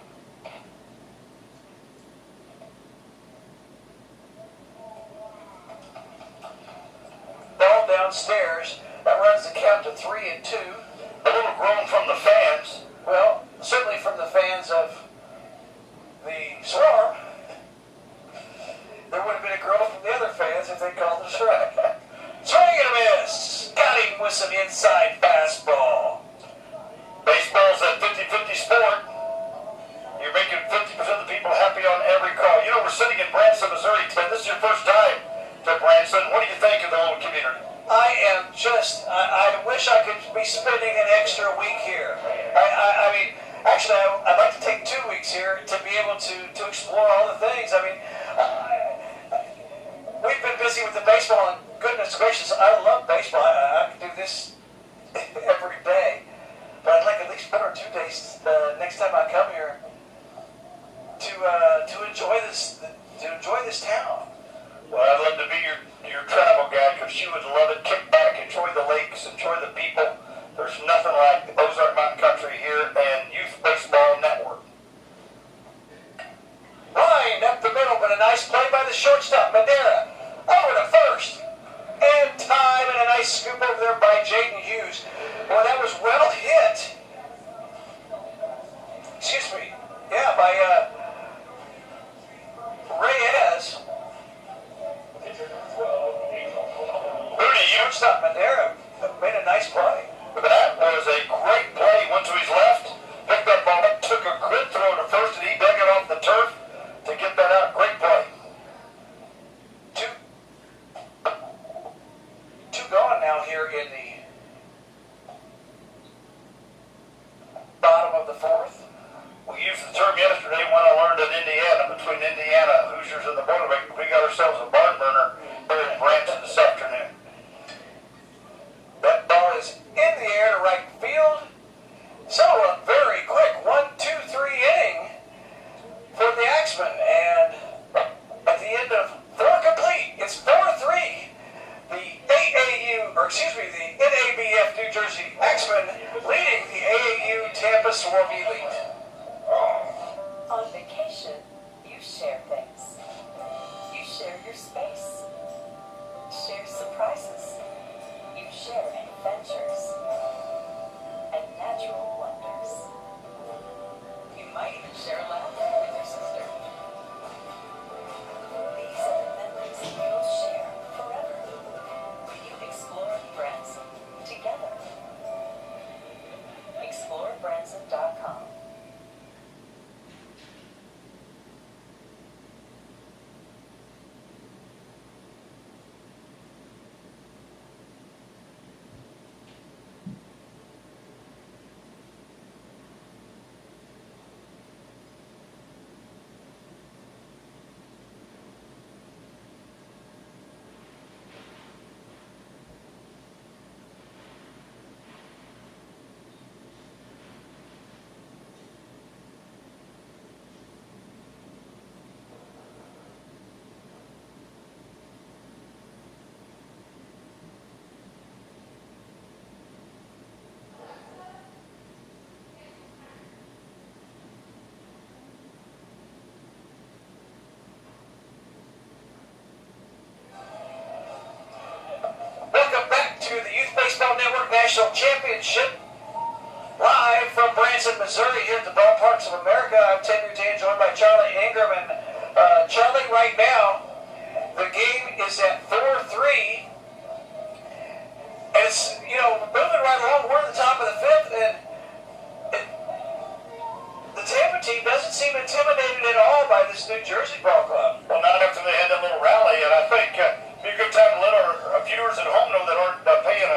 Ball downstairs. That runs the count to 3-2. A little groan from the fans. Well, certainly from the fans of the Swarm. There would have been a groan from the other fans if they called the strike. Swing and a miss. Got him with some inside fastball. Baseball's a 50-50 sport. You're making 50% of the people happy on every call. You know, we're sitting in Branson, Missouri. Ted, this is your first time to Branson. What do you think of the whole community? I wish I could be spending an extra week here. I mean, actually, I'd like to take 2 weeks here to be able to explore all the things. I mean, we've been busy with the baseball, and goodness gracious, I love baseball. I could do this every day, but I'd like at least 1 or 2 days next time I come here to enjoy this town. Well, I'd love to be your travel guide, because you would love it. Kick back, enjoy the lakes, enjoy the people. There's nothing like Ozark Mountain Country here and Youth Baseball Network. Line up the middle, but a nice play by the shortstop, Madeira. Over to first. And time, and a nice scoop over there by Jaden Hughes. Well, that was well hit. Excuse me. Yeah, by Reyes. Rudy, Shortstop Madeira made a nice play. that was a great play. Went to his left, picked that ball up, took a good throw to first, and he dug it off the turf to get that out. Great play. Two gone now here in the bottom of the 4th. We used the term yesterday when I learned in Indiana, between Indiana, Hoosiers, and the Boilermaker, we got ourselves a barn burner here in Branson this afternoon. That ball is in the air to right field. So a very quick 1-2-3 inning for the Axman, and at the end of 4 complete, it's 4-3. The the NABF New Jersey Axman leading the AAU Tampa Swarm Elite. On vacation, you share things. You share your space. Share surprises. You share adventures and natural wonders. You might even share laughter with your sister. These are the memories you'll share forever when you explore Branson together. ExploreBranson.com. National Championship. Live from Branson, Missouri, here at the Ballparks of America. I'm Ted Newton, joined by Charlie Ingram. And Charlie, right now, the game is at 4-3. And it's, moving right along. We're at the top of the fifth, and the Tampa team doesn't seem intimidated at all by this New Jersey ball club. Well, not after they had that little rally, and I think it'd be a good time to let our viewers at home know that aren't paying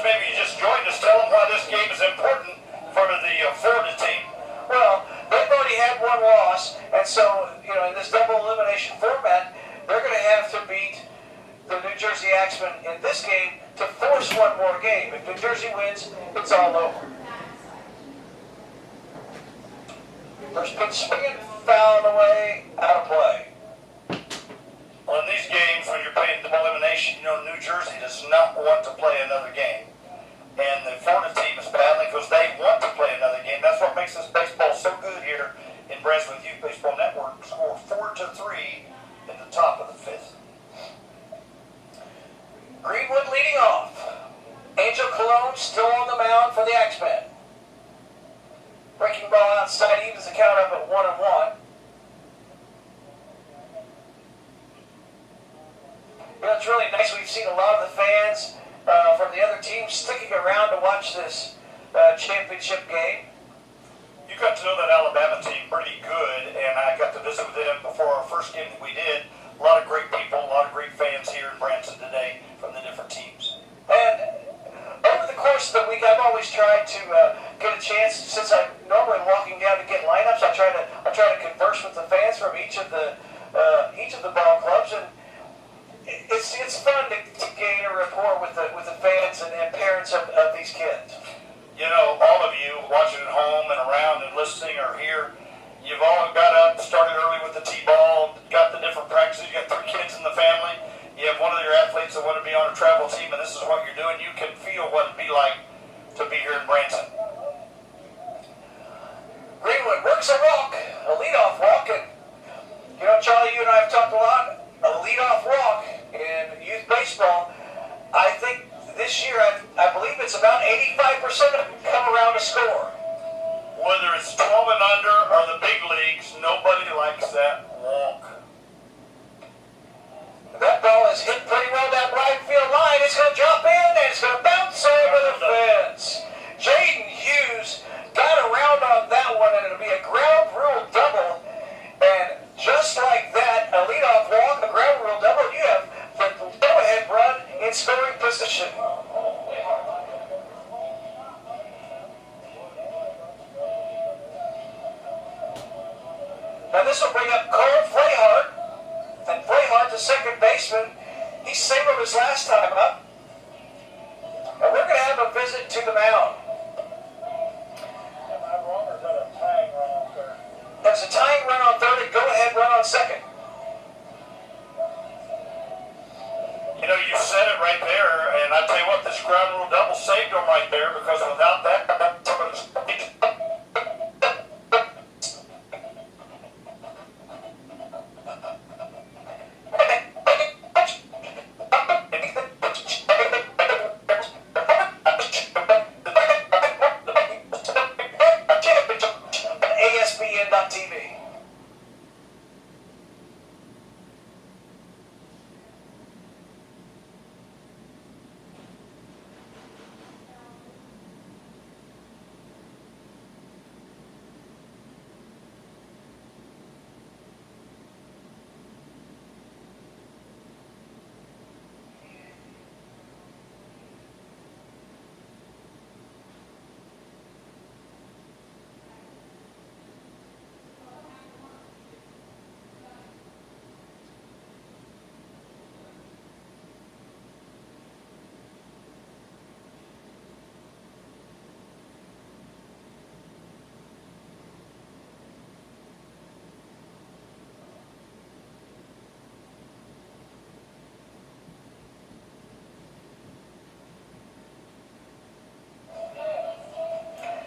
maybe just joined us, tell them why this game is important for the Florida team. Well, they've already had one loss, and so, in this double elimination format, they're going to have to beat the New Jersey Axemen in this game to force one more game. If New Jersey wins, it's all over. First pitch swinging, fouled away, out of play. Well, in these games, when you're playing double elimination, New Jersey does not want to play another game. And the Florida team is battling because they want to play another game. That's what makes this baseball so good here in Branson with Youth Baseball Network. Score 4-3 in the top of the fifth. Greenwood leading off. Angel Cologne still on the mound for the Axemen. Breaking ball outside, evens the count up at 1-1. It's really nice. We've seen a lot of the fans from the other teams sticking around to watch this championship game. You got to know that Alabama team pretty good, and I got to visit with them before our first game that we did. A lot of great people, a lot of great fans here in Branson today from the different teams. And over the course of the week, I've always tried to get a chance, since I'm normally walking down to get lineups, I try to converse with the fans from each of the ball clubs, and it's fun to gain a rapport with the fans and parents of these kids. All of you watching at home and around and listening or here, you've all got up, started early with the T-ball, got the different practices, you got 3 kids in the family, you have one of your athletes that want to be on a travel team, and this is what you're doing. You can feel what it'd be like to be here in Branson. Greenwood works a walk, a leadoff walk, and Charlie, you and I have talked a lot. A leadoff walk in youth baseball, I think this year, I believe it's about 85% of them come around to score. Whether it's 12 and under or the big leagues, nobody likes that walk. That ball is hit pretty well down right field line. It's going to drop in and it's going to bounce over the fence. Jaden Hughes got around on that one, and it'll be a ground rule double. And just like that, a leadoff walk, a ground rule double, you have the go-ahead run in scoring position. Now this will bring up Cole Freyhart, and Freyhart, the second baseman, he singled his last time up. And we're going to have a visit to the mound. There's a tying run on third, and go-ahead run on second. You said it right there, and I tell you what, this ground rule double saved them right there, because without that, ASBN.TV.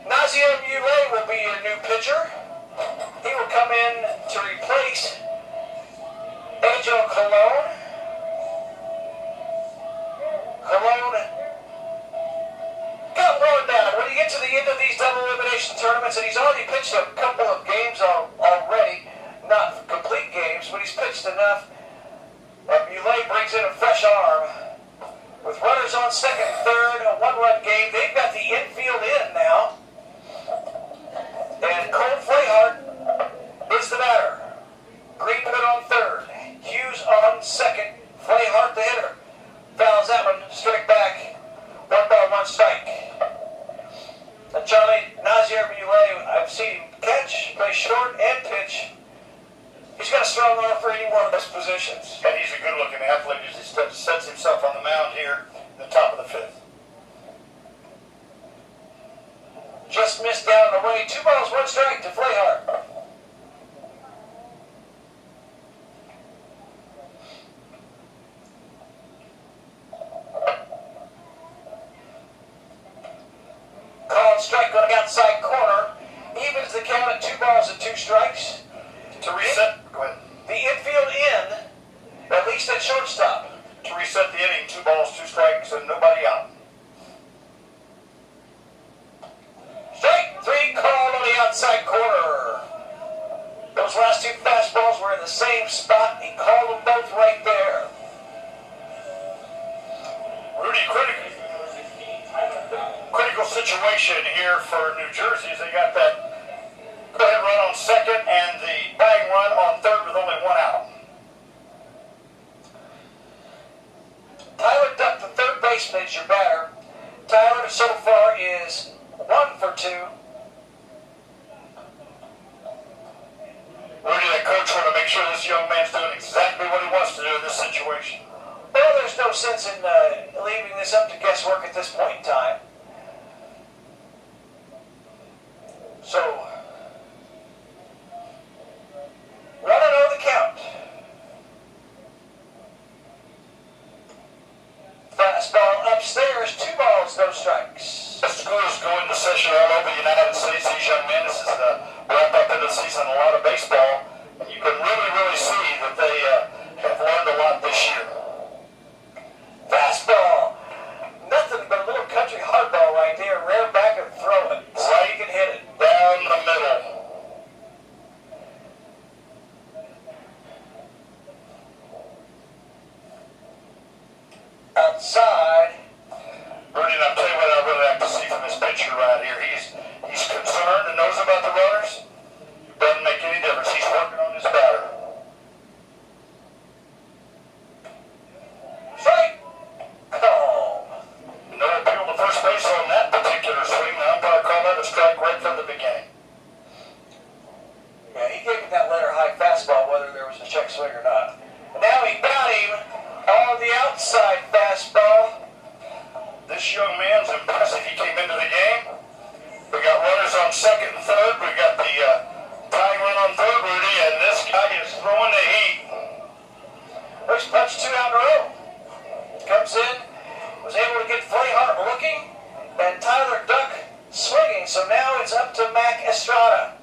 Nazir Muley will be your new pitcher. He will come in to replace Angel Cologne. Cologne exhibition tournaments, and he's already pitched a couple of games already. Not complete games, but he's pitched enough. Muley brings in a fresh arm. With runners on second and third, a one-run game. They've got the infield in now. And Cole Flahart is the batter. Greenwood on third. Hughes on second. Flahart the hitter. Fouls that one straight back. 1 ball, 1 strike. And Charlie Nazier Muley, I've seen him catch, play short, and pitch. He's got a strong arm for any one of those positions. And he's a good-looking athlete as he sets himself on the mound here in the top of the 5th. Just missed down and away. 2 balls, 1 strike to Flahart. Called strike on the outside corner. Evens the count at 2 balls and 2 strikes. To reset, go ahead. The infield in, at least at shortstop. To reset the inning, 2 balls, 2 strikes, and nobody out. Strike 3 called on the outside corner. Those last 2 fastballs were in the same spot. He called them both right there. Rudy, critical situation here for New Jersey as they got that go-ahead run on second and the bang run on third with only 1 out. Tyler Duck, the third baseman, is your batter. Tyler so far is 1 for 2. Rudy, that coach want to make sure this young man's doing exactly what he wants to do in this situation. Well, there's no sense in leaving this up to guesswork at this point in time. So, 1-0 the count. Fastball upstairs, 2 balls, no strikes. The schools go into session all over the United States. These young men, this is the wrap up of the season, a lot of baseball. And you can really see that they have learned a lot this year. Fastball. Nothing but a little country hardball right there. Rear back and throw it. So you can hit it. Down the middle. Outside. Rudy, and I'll tell you what I really like to see from this pitcher right here. He's concerned and knows about the runners. Doesn't make any difference. He's working on his batter. Strike. Call. No appeal to first base on that particular swing. The umpire called that a strike right from the beginning. Yeah, he gave him that letter high fastball, whether there was a check swing or not. And now he got him on the outside fastball. This young man's impressive. He came into the game. We got runners on second and third. We got the tying run on third, Rudy, and this guy is throwing the heat. First punch 2 out in a row. Comes in, was able to get Flahart looking, and Tyler Duck swinging. So now it's up to Mac Estrada.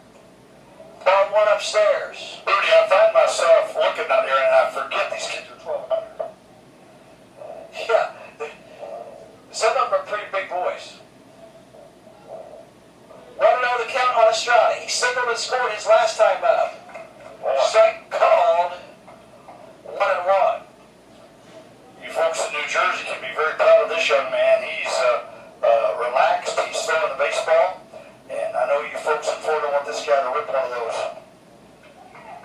Ball 1 upstairs. Rudy, I find myself looking out here and I forget these kids are 1,200. Yeah, some of them are pretty big boys. 1-0 the count on Estrada. He singled and scored his last time up. Strike called. 1-1. You folks in New Jersey can be very proud of this young man. He's relaxed. He's throwing the baseball. And I know you folks in Florida want this guy to rip one of those.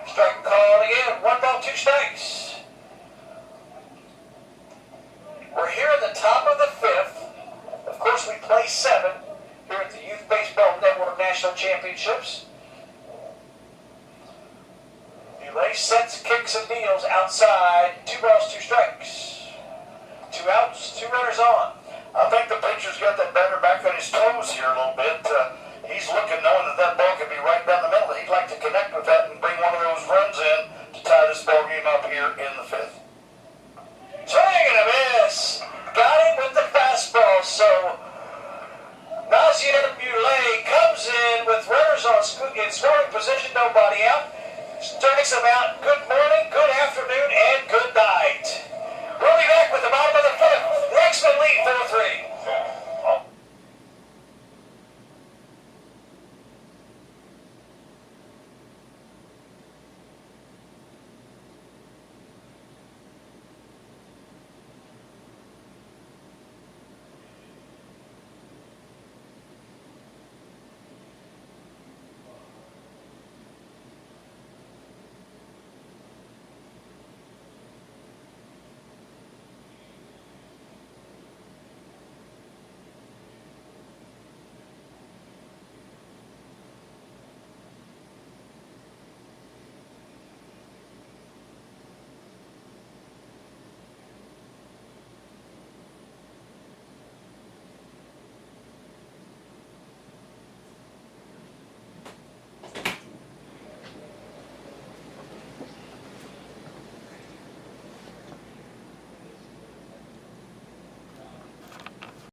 Strike called again. 1 ball, 2 strikes. We're here at the top of the 5th. Of course, we play 7 here at the Youth Baseball Network National Championships. Muley sets, kicks, and deals outside. 2 balls, 2 strikes. 2 outs, 2 runners on. I think the pitcher's got that batter back on his toes here a little bit. He's looking, knowing that ball could be right down the middle. He'd like to connect with that and bring one of those runs in to tie this ball game up here in the 5th. Swing and a miss. Got him with the fastball. So Nazier Muley comes in with runners in scoring position, nobody out. Strikes him out. Good morning, good afternoon, and good night. We'll be back with the bottom of the 5th. The X-Men lead 4-3.